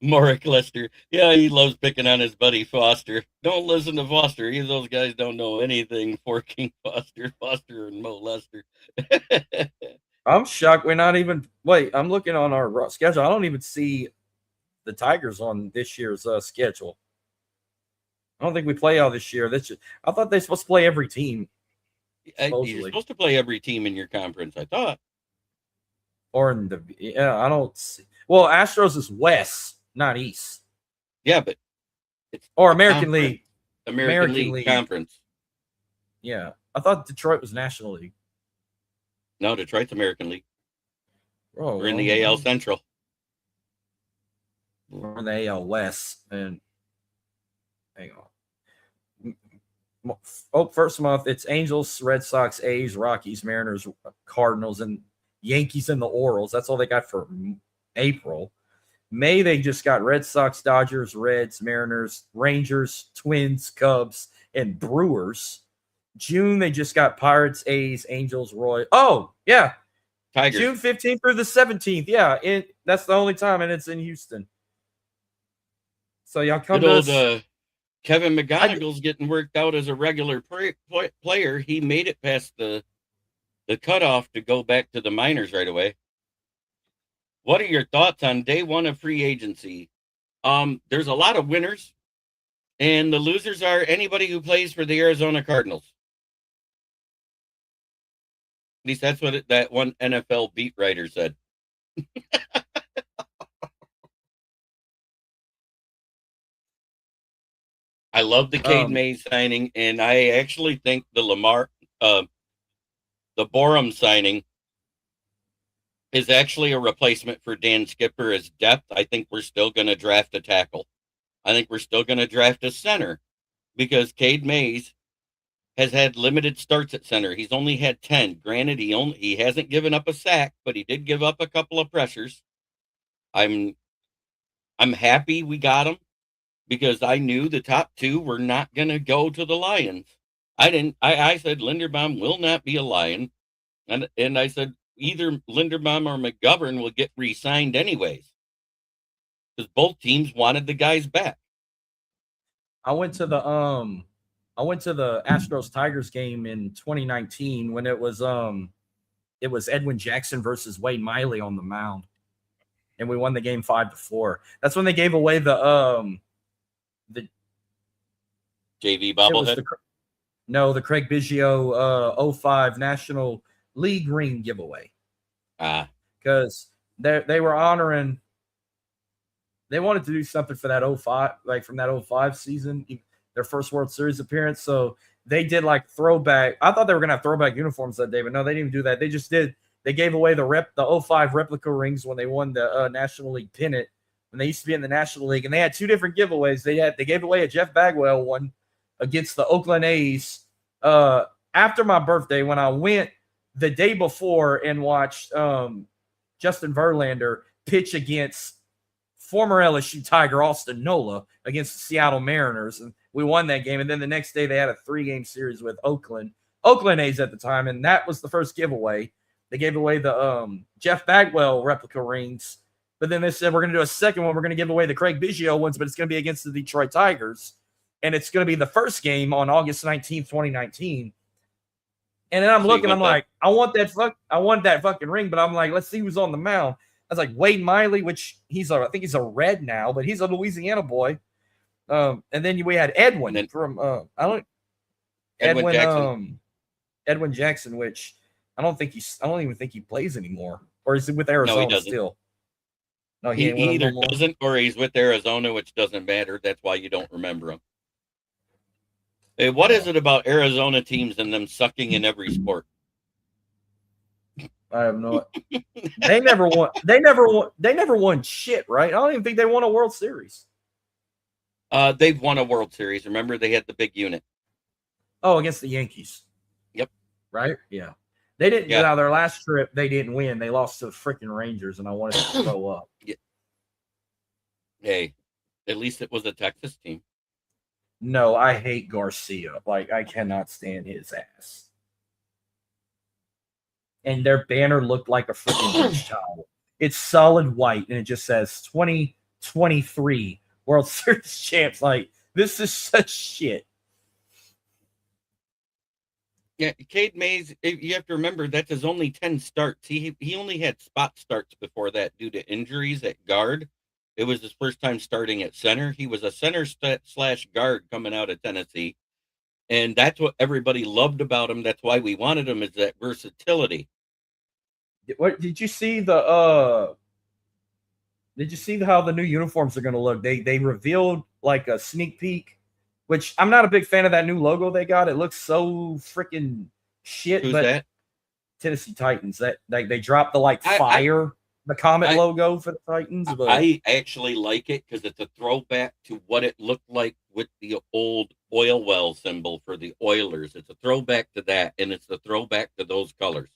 Mark Lester. Yeah, he loves picking on his buddy Foster. Don't listen to Foster. Those guys don't know anything. Forking Foster and Mo Lester. I'm shocked we're not even. Wait, I'm looking on our schedule. I don't even see the Tigers on this year's schedule. I don't think we play all this year. I thought they're supposed to play every team. You're supposed to play every team in your conference, I thought. Or in I don't see. Well, Astros is West, not East. Yeah, but it's American League. American League Conference. Yeah, I thought Detroit was National League. No, Detroit's American League. Oh, we're in the AL Central. We're in the AL West, and hang on. First month, it's Angels, Red Sox, A's, Rockies, Mariners, Cardinals, and Yankees and the Orioles. That's all they got for April. May, they just got Red Sox, Dodgers, Reds, Mariners, Rangers, Twins, Cubs, and Brewers. June, they just got Pirates, A's, Angels, Royals. Oh, yeah. Tigers. June 15th through the 17th. Yeah, that's the only time, and it's in Houston. So y'all come to us. Kevin McGonigal's getting worked out as a regular player. He made it past the cutoff to go back to the minors right away. What are your thoughts on day one of free agency? There's a lot of winners, and the losers are anybody who plays for the Arizona Cardinals. At least that's what that one NFL beat writer said. I love the Cade Mays signing, and I actually think the Borum signing is actually a replacement for Dan Skipper as depth. I think we're still going to draft a tackle. I think we're still going to draft a center because Cade Mays has had limited starts at center. He's only had 10. Granted, he hasn't given up a sack, but he did give up a couple of pressures. I'm happy we got him, because I knew the top two were not going to go to the Lions. I said Linderbaum will not be a Lion. And I said either Linderbaum or McGovern will get re-signed anyways, because both teams wanted the guys back. I went to the Astros Tigers game in 2019 when it was Edwin Jackson versus Wade Miley on the mound, and we won the game 5-4. That's when they gave away the JV bobblehead. The Craig Biggio 05 National League ring giveaway. Because they were honoring. They wanted to do something for that 05, like from that 05 season, their first World Series appearance. So they did like throwback. I thought they were gonna have throwback uniforms that day, but no, they didn't even do that. They just did. They gave away the 05 replica rings when they won the National League pennant. When they used to be in the National League, and they had two different giveaways. They gave away a Jeff Bagwell one against the Oakland A's after my birthday, when I went the day before and watched Justin Verlander pitch against former LSU Tiger Austin Nola against the Seattle Mariners, and we won that game. And then the next day they had a 3-game series with Oakland A's at the time, and that was the first giveaway. They gave away the Jeff Bagwell replica rings, but then they said we're going to do a second one. We're going to give away the Craig Biggio ones, but it's going to be against the Detroit Tigers, and it's going to be the first game on August 19th, 2019. And then I'm looking, I'm like, I want that fucking ring, but I'm like, let's see who's on the mound. I was like, Wade Miley, which I think he's a Red now, but he's a Louisiana boy. And then we had Edwin from Edwin Jackson, which I don't even think he plays anymore. Or is it with Arizona still? No, he either doesn't or he's with Arizona, which doesn't matter. That's why you don't remember him. Hey, what is it about Arizona teams and them sucking in every sport? I have no. They never won. They never won shit, right? I don't even think they won a World Series. They've won a World Series. Remember, they had the big unit. Oh, against the Yankees. Yep. Right. Yeah. They didn't. Yeah. Now their last trip, they didn't win. They lost to the freaking Rangers, and I wanted to throw up. Yeah. Hey, at least it was a Texas team. No, I hate Garcia. Like, I cannot stand his ass. And their banner looked like a freaking beach towel. It's solid white, and it just says 2023 World Series champs. Like, this is such shit. Yeah, Cade Mays, you have to remember, that's his only 10 starts. He only had spot starts before that due to injuries at guard. It was his first time starting at center. He was a center / guard coming out of Tennessee. And that's what everybody loved about him. That's why we wanted him, is that versatility. What did you see how the new uniforms are going to look? They revealed like a sneak peek, which I'm not a big fan of that new logo they got. It looks so freaking shit. Who's that? Tennessee Titans. That they dropped the the Comet logo for the Titans. But I actually like it because it's a throwback to what it looked like with the old oil well symbol for the Oilers. It's a throwback to that, and it's a throwback to those colors.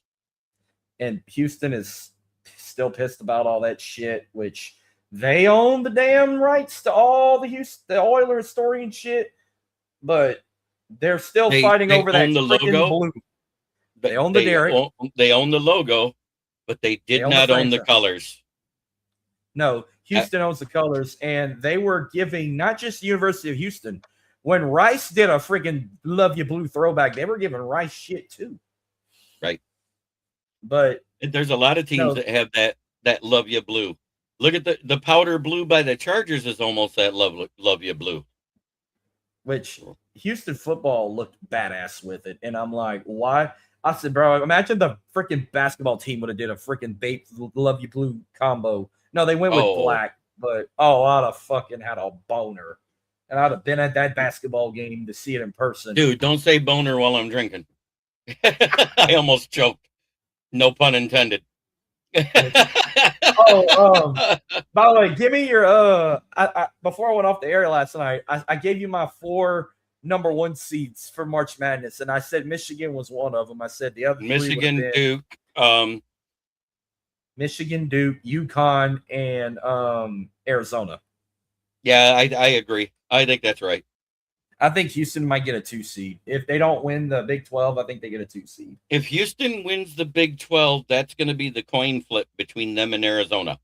And Houston is still pissed about all that shit, which they own the damn rights to all the Oilers story and shit, but they're still fighting over that freaking blue. They own the Derek. They own the logo, but they did not own the colors. No, Houston owns the colors, and they were giving not just the University of Houston. When Rice did a freaking Love You Blue throwback, they were giving Rice shit too. Right. But there's a lot of teams that have that Love You Blue. Look at the powder blue by the Chargers is almost that Love You Blue. Which Houston football looked badass with it. And I'm like, why? I said, bro, imagine the freaking basketball team would have did a freaking Love You Blue combo. No, they went with black, but I'd have fucking had a boner. And I'd have been at that basketball game to see it in person. Dude, don't say boner while I'm drinking. I almost choked. No pun intended. By the way, give me your before I went off the air last night, I gave you my 4 number 1 seeds for March Madness, and I said Michigan was one of them. I said the other Michigan, Duke, Michigan, Duke, UConn, and Arizona. Yeah, I agree. I think that's right. I think Houston might get a 2 seed. If they don't win the Big 12, I think they get a 2 seed. If Houston wins the Big 12, that's going to be the coin flip between them and Arizona.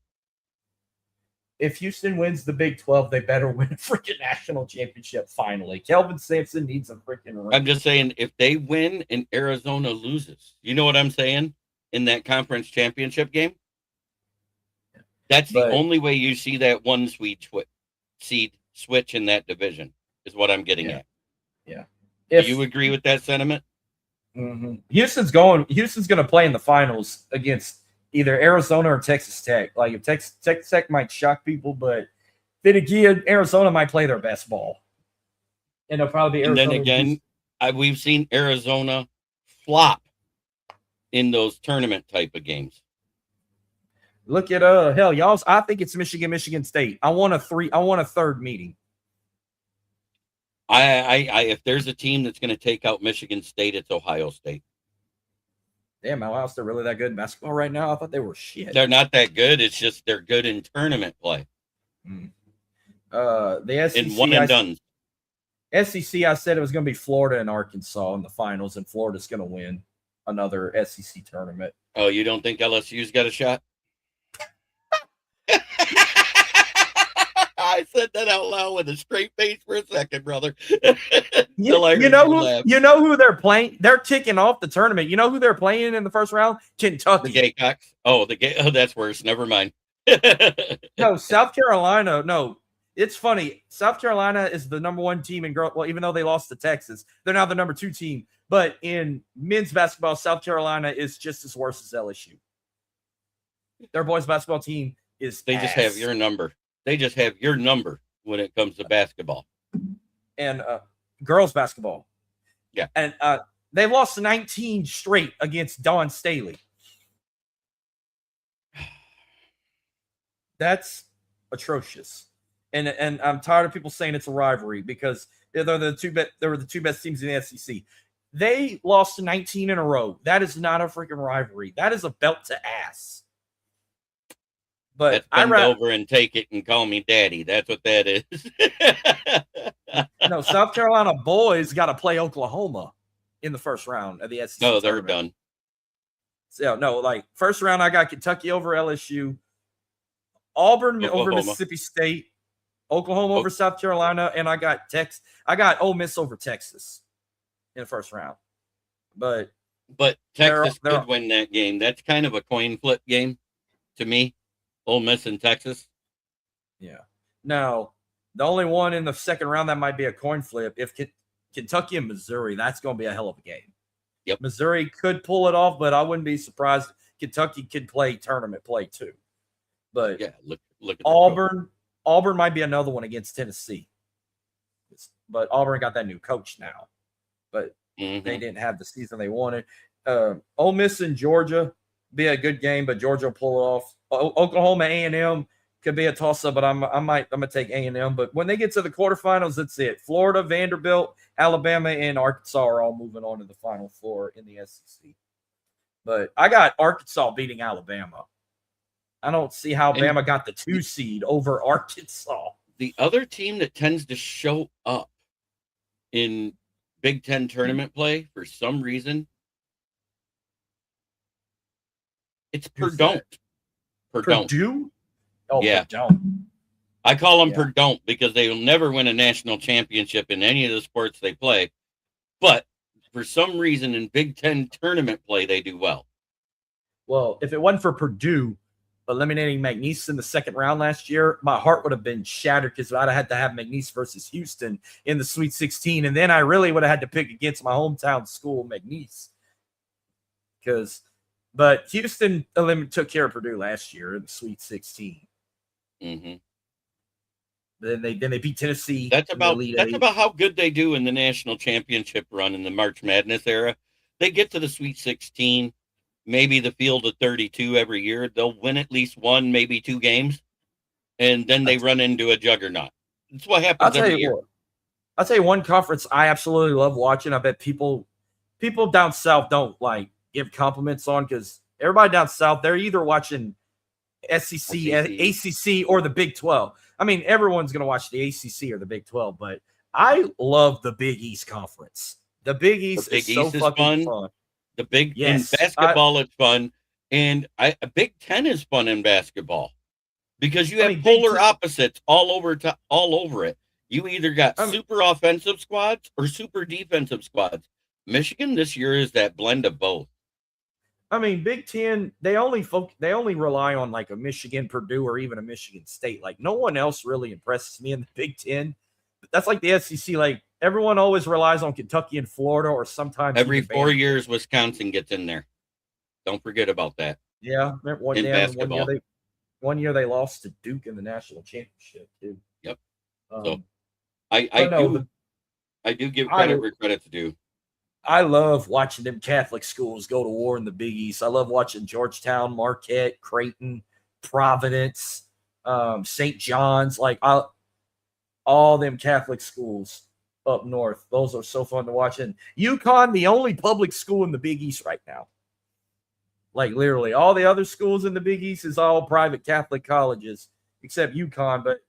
If Houston wins the Big 12, they better win a freaking national championship finally. Kelvin Sampson needs a freaking ring. I'm just saying, if they win and Arizona loses, you know what I'm saying? In that conference championship game? That's the only way you see that 1 seed switch in that division. Is what I'm getting at. Yeah. Do you agree with that sentiment? Mm-hmm. Houston's going to play in the finals against either Arizona or Texas Tech. Like, if Texas Tech might shock people, but then again, Arizona might play their best ball. And they'll probably be Arizona. And then again, we've seen Arizona flop in those tournament type of games. Look at hell, y'all. I think it's Michigan State. I want a 3rd meeting. If there's a team that's going to take out Michigan State, it's Ohio State. Damn, Ohio State really that good in basketball right now? I thought they were shit. They're not that good. It's just they're good in tournament play. The SEC, in one and done. SEC, I said it was going to be Florida and Arkansas in the finals, and Florida's going to win another SEC tournament. Oh, you don't think LSU's got a shot? I said that out loud with a straight face for a second, brother. You know who they're playing? They're kicking off the tournament. You know who they're playing in the first round? Kentucky. The Gamecocks. Oh, that's worse. Never mind. No, South Carolina. No, it's funny. South Carolina is the number 1 team in girl. Well, even though they lost to Texas, they're now the number 2 team. But in men's basketball, South Carolina is just as worse as LSU. Their boys basketball team is. They just have your number. They just have your number when it comes to basketball. And girls basketball. Yeah. And they lost 19 straight against Dawn Staley. That's atrocious. And I'm tired of people saying it's a rivalry because they were the two best teams in the SEC. They lost 19 in a row. That is not a freaking rivalry. That is a belt to ass. But bend over and take it and call me daddy. That's what that is. No, South Carolina boys got to play Oklahoma in the first round of the SEC. No, they're done. So no, like first round, I got Kentucky over LSU, Auburn over Mississippi State, Oklahoma over South Carolina, and I got Ole Miss over Texas in the first round. But Texas could win that game. That's kind of a coin flip game to me. Ole Miss and Texas. Yeah. Now, the only one in the second round that might be a coin flip, if Kentucky and Missouri, that's going to be a hell of a game. Yep. Missouri could pull it off, but I wouldn't be surprised. Kentucky could play tournament play too. But yeah, look at Auburn. Auburn might be another one against Tennessee. But Auburn got that new coach now. But they didn't have the season they wanted. Ole Miss and Georgia be a good game, but Georgia will pull it off. Oklahoma A&M could be a toss-up, but I'm gonna take A&M. But when they get to the quarterfinals, that's it. Florida, Vanderbilt, Alabama, and Arkansas are all moving on to the Final Four in the SEC. But I got Arkansas beating Alabama. I don't see how Bama got the 2 seed over Arkansas. The other team that tends to show up in Big Ten tournament play for some reason, it's Purdue. Purdue? Oh, yeah. Purdue. I call them Purdue because they will never win a national championship in any of the sports they play. But for some reason in Big Ten tournament play, they do well. Well, if it wasn't for Purdue eliminating McNeese in the second round last year, my heart would have been shattered because I'd have had to have McNeese versus Houston in the Sweet 16. And then I really would have had to pick against my hometown school, McNeese. But Houston took care of Purdue last year in the Sweet 16. Mm-hmm. Then they beat Tennessee. That's about how good they do in the national championship run in the March Madness era. They get to the Sweet 16, maybe the field of 32 every year. They'll win at least 1, maybe 2 games, and then they run into a juggernaut. That's what happens every year. I'll tell you one conference I absolutely love watching. I bet people down south don't give compliments on because everybody down south, they're either watching SEC, ACC, or the Big 12. I mean, everyone's going to watch the ACC or the Big 12, but I love the Big East Conference. The Big East is so fucking fun. The Big in basketball is fun, and Big Ten is fun in basketball because you have polar opposites all over it. You either got super offensive squads or super defensive squads. Michigan this year is that blend of both. I mean, Big Ten, they only rely on a Michigan, Purdue, or even a Michigan State. No one else really impresses me in the Big Ten. But that's like the SEC. Everyone always relies on Kentucky and Florida, or sometimes every 4 years Wisconsin gets in there. Don't forget about that. Yeah, one year they lost to Duke in the national championship too. Yep. So I do give credit where credit's due. I love watching them Catholic schools go to war in the Big East. I love watching Georgetown, Marquette, Creighton, Providence, St. John's, all them Catholic schools up north. Those are so fun to watch. And UConn, the only public school in the Big East right now. Literally, all the other schools in the Big East is all private Catholic colleges, except UConn. But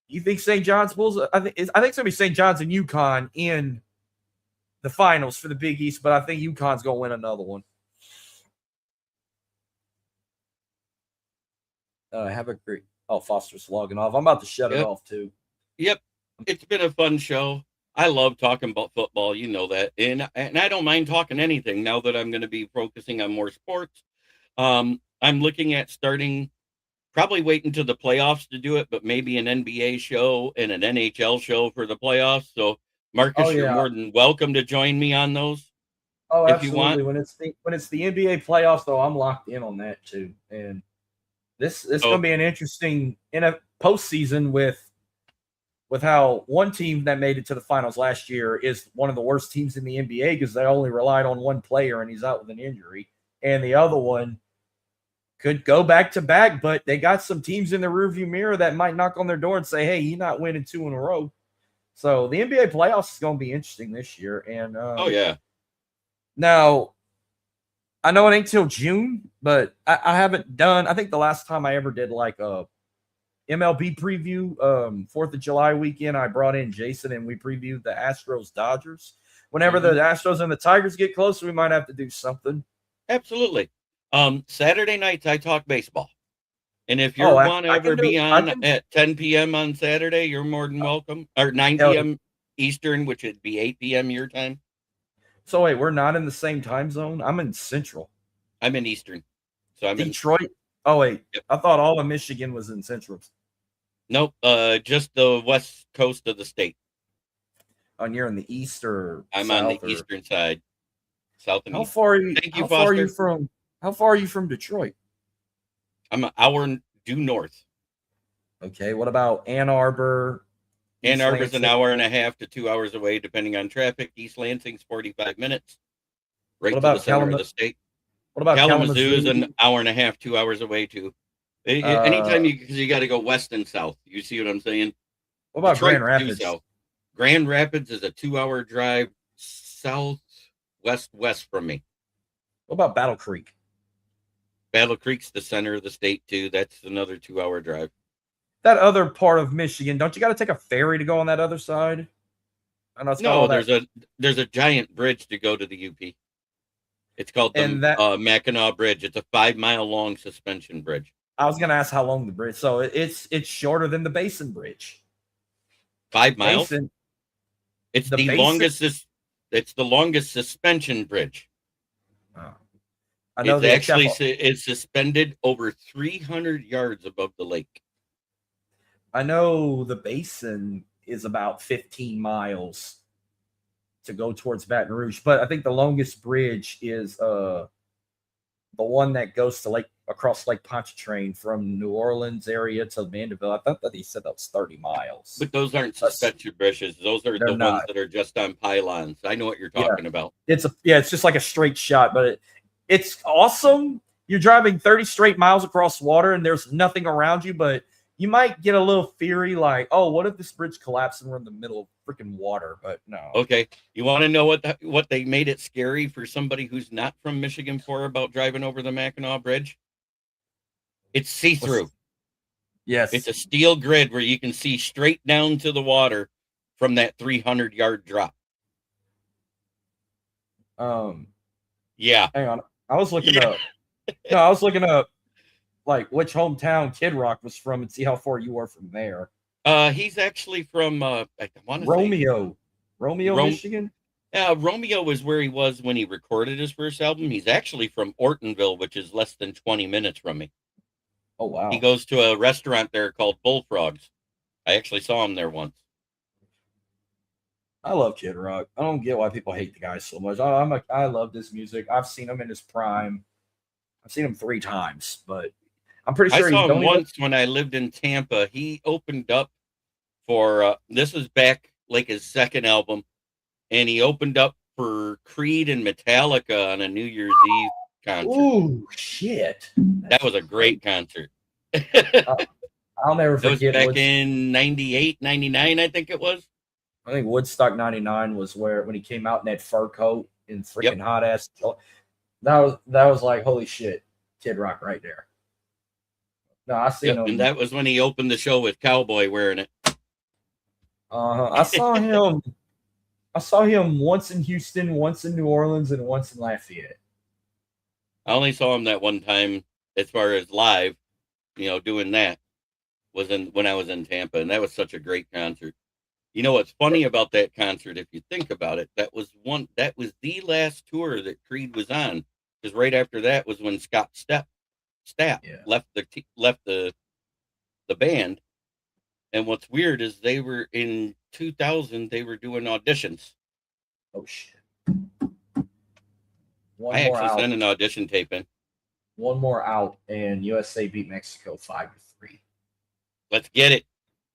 you think St. John's pulls? I think it's going to be St. John's and UConn in the finals for the Big East, but I think UConn's going to win another one. Have a great. Oh, Foster's logging off. I'm about to shut it Yep. off too. Yep. It's been a fun show. I love talking about football. You know that. And I don't mind talking anything now that I'm going to be focusing on more sports. I'm looking at starting, probably waiting to the playoffs to do it, but maybe an NBA show and an NHL show for the playoffs. So, Marcus, Oh, you're yeah. more than welcome to join me on those. Oh, if you want. absolutely. When it's the NBA playoffs, though, I'm locked in on that too. And this going to be an interesting in a postseason with how one team that made it to the finals last year is one of the worst teams in the NBA because they only relied on one player and he's out with an injury, and the other one could go back to back, but they got some teams in the rearview mirror that might knock on their door and say, "Hey, you're not winning 2 in a row." So the NBA playoffs is going to be interesting this year. And oh yeah. Now, I know it ain't till June, but I haven't done. I think the last time I ever did like a MLB preview, 4th of July weekend, I brought in Jason and we previewed the Astros Dodgers. Whenever the Astros and the Tigers get closer, we might have to do something. Absolutely. Saturday nights I talk baseball. And if you want to ever be on at 10 p.m. on Saturday, you're more than welcome. Or 9 p.m. Eastern, which would be 8 p.m. your time. So wait, we're not in the same time zone? I'm in Central. I'm in Eastern. So I'm Detroit. Oh wait, yep. I thought all of Michigan was in Central. Nope, just the west coast of the state. Oh, you're in the east or I'm south, on the eastern side. South and east. Far are you? Thank you, how Foster. Far are you from? How far are you from Detroit? I'm an hour due north. Okay, what about Ann Arbor? Ann Arbor's an hour and a half to 2 hours away, depending on traffic. East Lansing's 45 minutes. Right to the center of the state. What about Kalamazoo? Is an hour and a half, 2 hours away too. Anytime because you got to go west and south. You see what I'm saying? What about Detroit, Grand Rapids? South. Grand Rapids is a 2-hour drive west from me. What about Battle Creek? Battle Creek's the center of the state too. That's another 2-hour drive. That other part of Michigan, don't you got to take a ferry to go on that other side? I know no, there's a giant bridge to go to the UP. It's called the Mackinac Bridge. It's a 5-mile long suspension bridge. I was going to ask how long the bridge. So it's shorter than the Basin Bridge. 5 miles. Basin, it's the longest. It's the longest suspension bridge. Oh. I know it's suspended over 300 yards above the lake. I know the Basin is about 15 miles to go towards Baton Rouge, but I think the longest bridge is the one that goes to across Lake Pontchartrain from New Orleans area to Mandeville. I thought that he said that was 30 miles. But those aren't suspension bridges. Those are the ones that are just on pylons. I know what you're talking about. It's just like a straight shot, but it's awesome. You're driving 30 straight miles across water and there's nothing around you, but you might get a little theory like, oh, what if this bridge collapsed and we're in the middle of freaking water? But no. Okay. You want to know what they made it scary for somebody who's not from Michigan for about driving over the Mackinac Bridge? It's see-through. Yes. It's a steel grid where you can see straight down to the water from that 300-yard drop. Yeah. Hang on. I was looking up. No, I was looking up like which hometown Kid Rock was from and see how far you are from there. He's actually from Romeo, Michigan. Yeah, Romeo is where he was when he recorded his first album. He's actually from Ortonville, which is less than 20 minutes from me. Oh wow. He goes to a restaurant there called Bullfrogs. I actually saw him there once. I love Kid Rock. I don't get why people hate the guy so much. I love this music. I've seen him in his prime. I've seen him 3 times, but I'm pretty sure I saw him once when I lived in Tampa. He opened up for this was back like his second album, and he opened up for Creed and Metallica on a New Year's Eve concert. Ooh, shit! That was a great concert. I'll never forget. That was back in 98, 99, I think it was. I think Woodstock 99 was when he came out in that fur coat and freaking hot ass. That was like, holy shit, Kid Rock right there. No, I seen him. And that was when he opened the show with Cowboy wearing it. I saw him. I saw him once in Houston, once in New Orleans, and once in Lafayette. I only saw him that one time as far as live. doing that was when I was in Tampa, and that was such a great concert. You know what's funny about that concert, if you think about it, that was the last tour that Creed was on, because right after that was when Scott Stapp left the band. And what's weird is they were in 2000, they were doing auditions. Oh shit! I actually sent an audition tape in. One more out, and USA beat Mexico 5-3. Let's get it.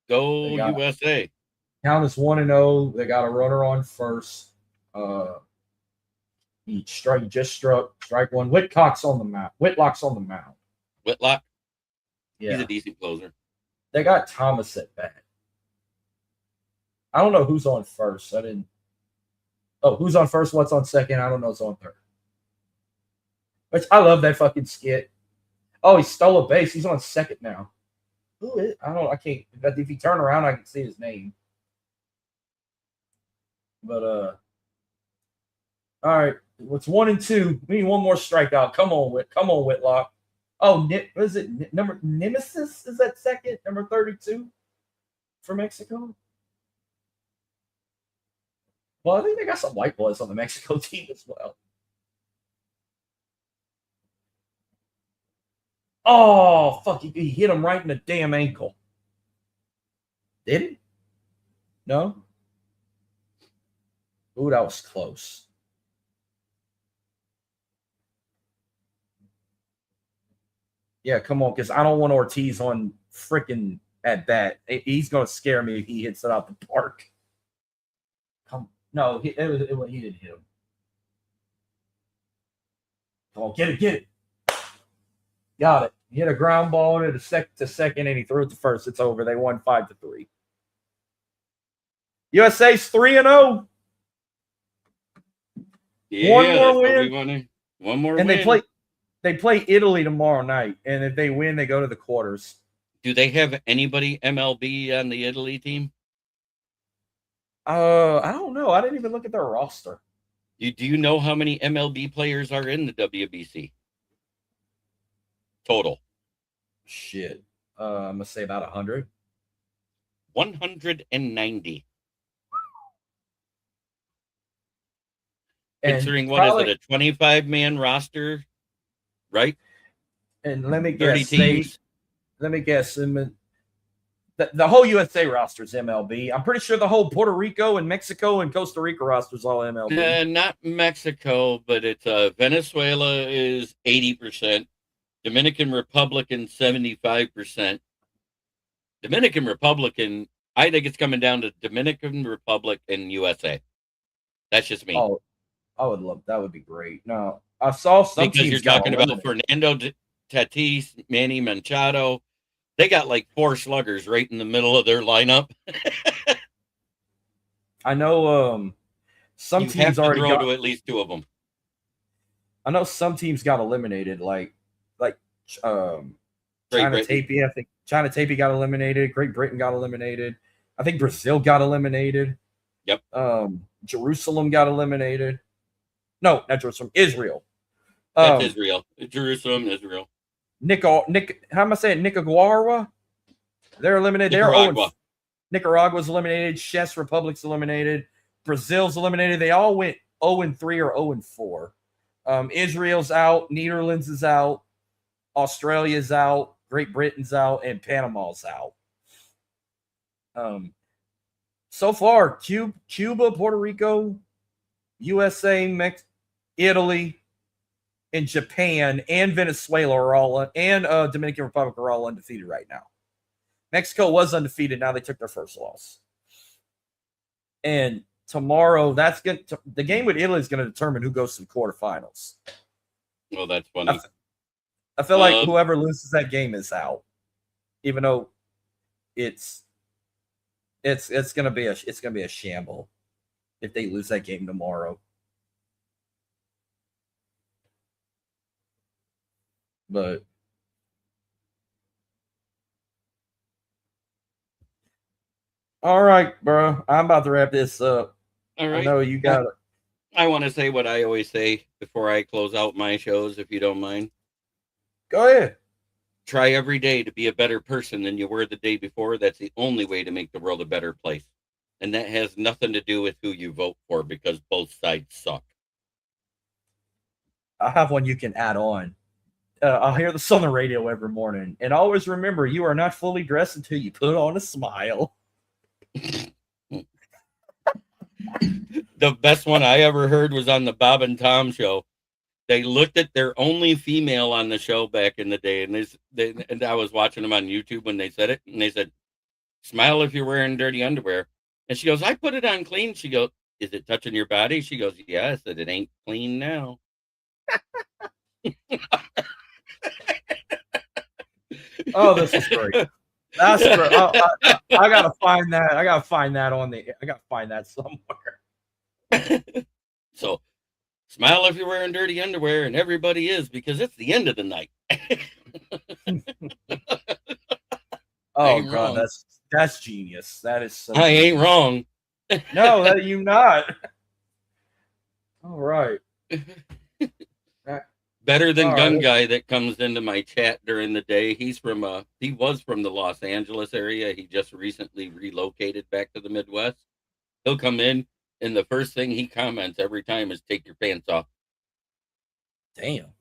Go USA. Count is 1-0. They got a runner on first. He just struck strike one. Whitlock's on the mound. Whitlock. Yeah, he's a decent closer. They got Thomas at bat. I don't know who's on first. Who's on first? What's on second? I don't know who's on third. Which I love that fucking skit. Oh, he stole a base. He's on second now. Who is? I can't. If he turn around, I can see his name. But all right. It's 1-2. We need one more strikeout. Come on, Whitlock. Oh, what is it? Nemesis is that second? Number 32 for Mexico. Well, I think they got some white boys on the Mexico team as well. Oh, fuck. He hit him right in the damn ankle. Did he? No? Ooh, that was close. Yeah, come on, because I don't want Ortiz on freaking at bat. He's going to scare me if he hits it out the park. No, he didn't hit him. Come on, get it. Got it. He hit a ground ball to second, and he threw it to first. It's over. They won 5-3. USA's 3-0. Yeah, one more win. One more and win. They play Italy tomorrow night, and if they win, they go to the quarters. Do they have anybody MLB on the Italy team? I don't know. I didn't even look at their roster. Do you know how many MLB players are in the WBC? Total. Shit. I'm going to say about 100. 190. And considering what is it, a 25-man roster, right? And let me 30 guess. teams. Let me guess. The whole USA roster is MLB. I'm pretty sure the whole Puerto Rico and Mexico and Costa Rica roster is all MLB. Not Mexico, but it's Venezuela is 80%. Dominican Republic 75%. Dominican Republic, I think it's coming down to Dominican Republic and USA. That's just me. Oh, I would love that. Would be great. No, I saw some because teams you're talking about Fernando Tatis, Manny Machado. They got like 4 sluggers right in the middle of their lineup. I know some you teams have to already throw got to at least 2 of them. I know some teams got eliminated, like China Tapie. I think China Tapie got eliminated. Great Britain got eliminated. I think Brazil got eliminated. Yep. Jerusalem got eliminated. No, not Jerusalem. Israel. That's Israel. Jerusalem, Israel. How am I saying? Nicaragua. They're eliminated. Nicaragua. Nicaragua's eliminated. Czech Republic's eliminated. Brazil's eliminated. They all went 0-3 or 0-4. Israel's out. Netherlands is out. Australia's out. Great Britain's out, and Panama's out. So far, Cuba, Puerto Rico, USA, Italy, and Japan and Venezuela are all and Dominican Republic are all undefeated right now. Mexico was undefeated. Now they took their first loss. And tomorrow, the game with Italy is going to determine who goes to the quarterfinals. Well, that's funny. I feel like whoever loses that game is out, even though it's gonna be a shamble if they lose that game tomorrow. But all right, bro, I'm about to wrap this up. All right. I know you got it. I want to say what I always say before I close out my shows, if you don't mind. Go ahead. try every day to be a better person than you were the day before. That's the only way to make the world a better place. And that has nothing to do with who you vote for, because both sides suck. I have one you can add on. I'll hear this on the radio every morning. And always remember, you are not fully dressed until you put on a smile. The best one I ever heard was on the Bob and Tom show. They looked at their only female on the show back in the day, and I was watching them on YouTube when they said it, and they said, "Smile if you're wearing dirty underwear." And she goes, "I put it on clean." She goes, "Is it touching your body?" She goes, "Yeah." I said, "It ain't clean now." Oh, this is great. That's great. I gotta find that. I gotta find that somewhere. So, smile if you're wearing dirty underwear, and everybody is, because it's the end of the night. Oh God, that's genius. That is so I ain't wrong. No, that you not. All right. Better than All Gun right. Guy that comes into my chat during the day. He was from the Los Angeles area. He just recently relocated back to the Midwest. He'll come in, and the first thing he comments every time is, "Take your pants off." Damn.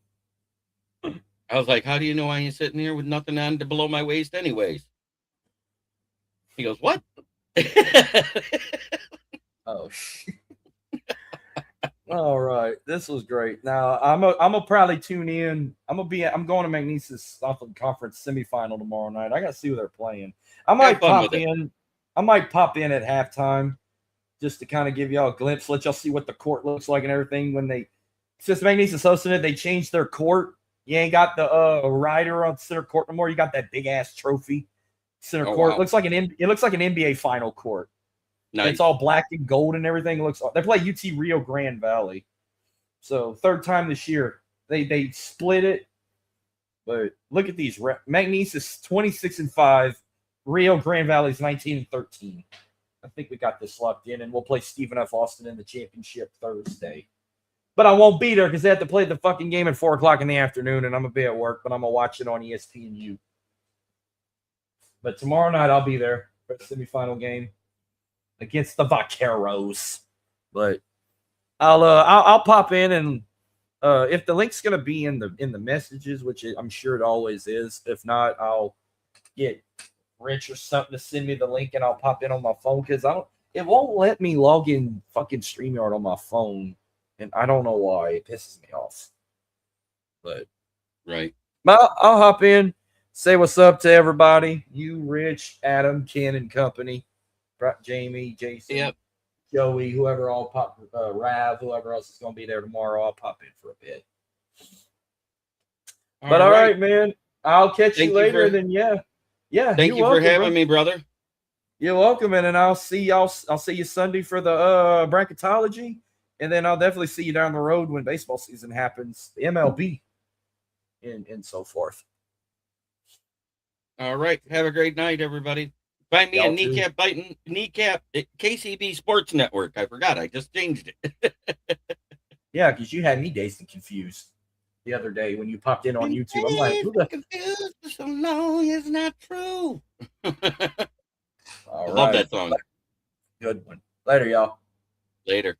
I was like, "How do you know I ain't sitting here with nothing on to below my waist anyways?" He goes, "What?" Oh shit. All right, this was great. Now I'm gonna probably tune in. I'm going to McNeese's Southland Conference semifinal tomorrow night. I gotta see who they're playing. I might pop in. I might pop in at halftime just to kind of give y'all a glimpse, let y'all see what the court looks like and everything. Since McNeese is hosting it, they changed their court. You ain't got the rider on center court no more. You got that big ass trophy center court. Wow. It looks like an NBA final court. Nice. It's all black and gold and everything. They play UT Rio Grande Valley. So third time this year. They split it. But look at these. McNeese is 26-5. Rio Grande Valley is 19-13. I think we got this locked in, and we'll play Stephen F. Austin in the championship Thursday. But I won't be there because they have to play the fucking game at 4 o'clock in the afternoon, and I'm going to be at work, but I'm going to watch it on ESPNU. But tomorrow night I'll be there for the semifinal game against the Vaqueros. But I'll pop in, and if the link's gonna be in the messages, which I'm sure it always is. If not, I'll get Rich or something to send me the link, and I'll pop in on my phone because it won't let me log in fucking StreamYard on my phone, and I don't know why. It pisses me off. But right. I'll hop in, say what's up to everybody. You, Rich, Adam, Ken, and company. Jamie, Jason, yep. Joey, whoever all pop, Rav, whoever else is going to be there tomorrow, I'll pop in for a bit. All right, man. I'll catch you later. And then yeah. Thank you for having me, brother. You're welcome, man. And I'll see you Sunday for the bracketology, and then I'll definitely see you down the road when baseball season happens, the MLB, and so forth. All right. Have a great night, everybody. Find me at Kneecap at KCB Sports Network. I forgot. I just changed it. Yeah, because you had me dazed and confused the other day when you popped in on YouTube. I'm like, who the confused for so long is not true. All right. Love that song. Good one. Later, y'all. Later.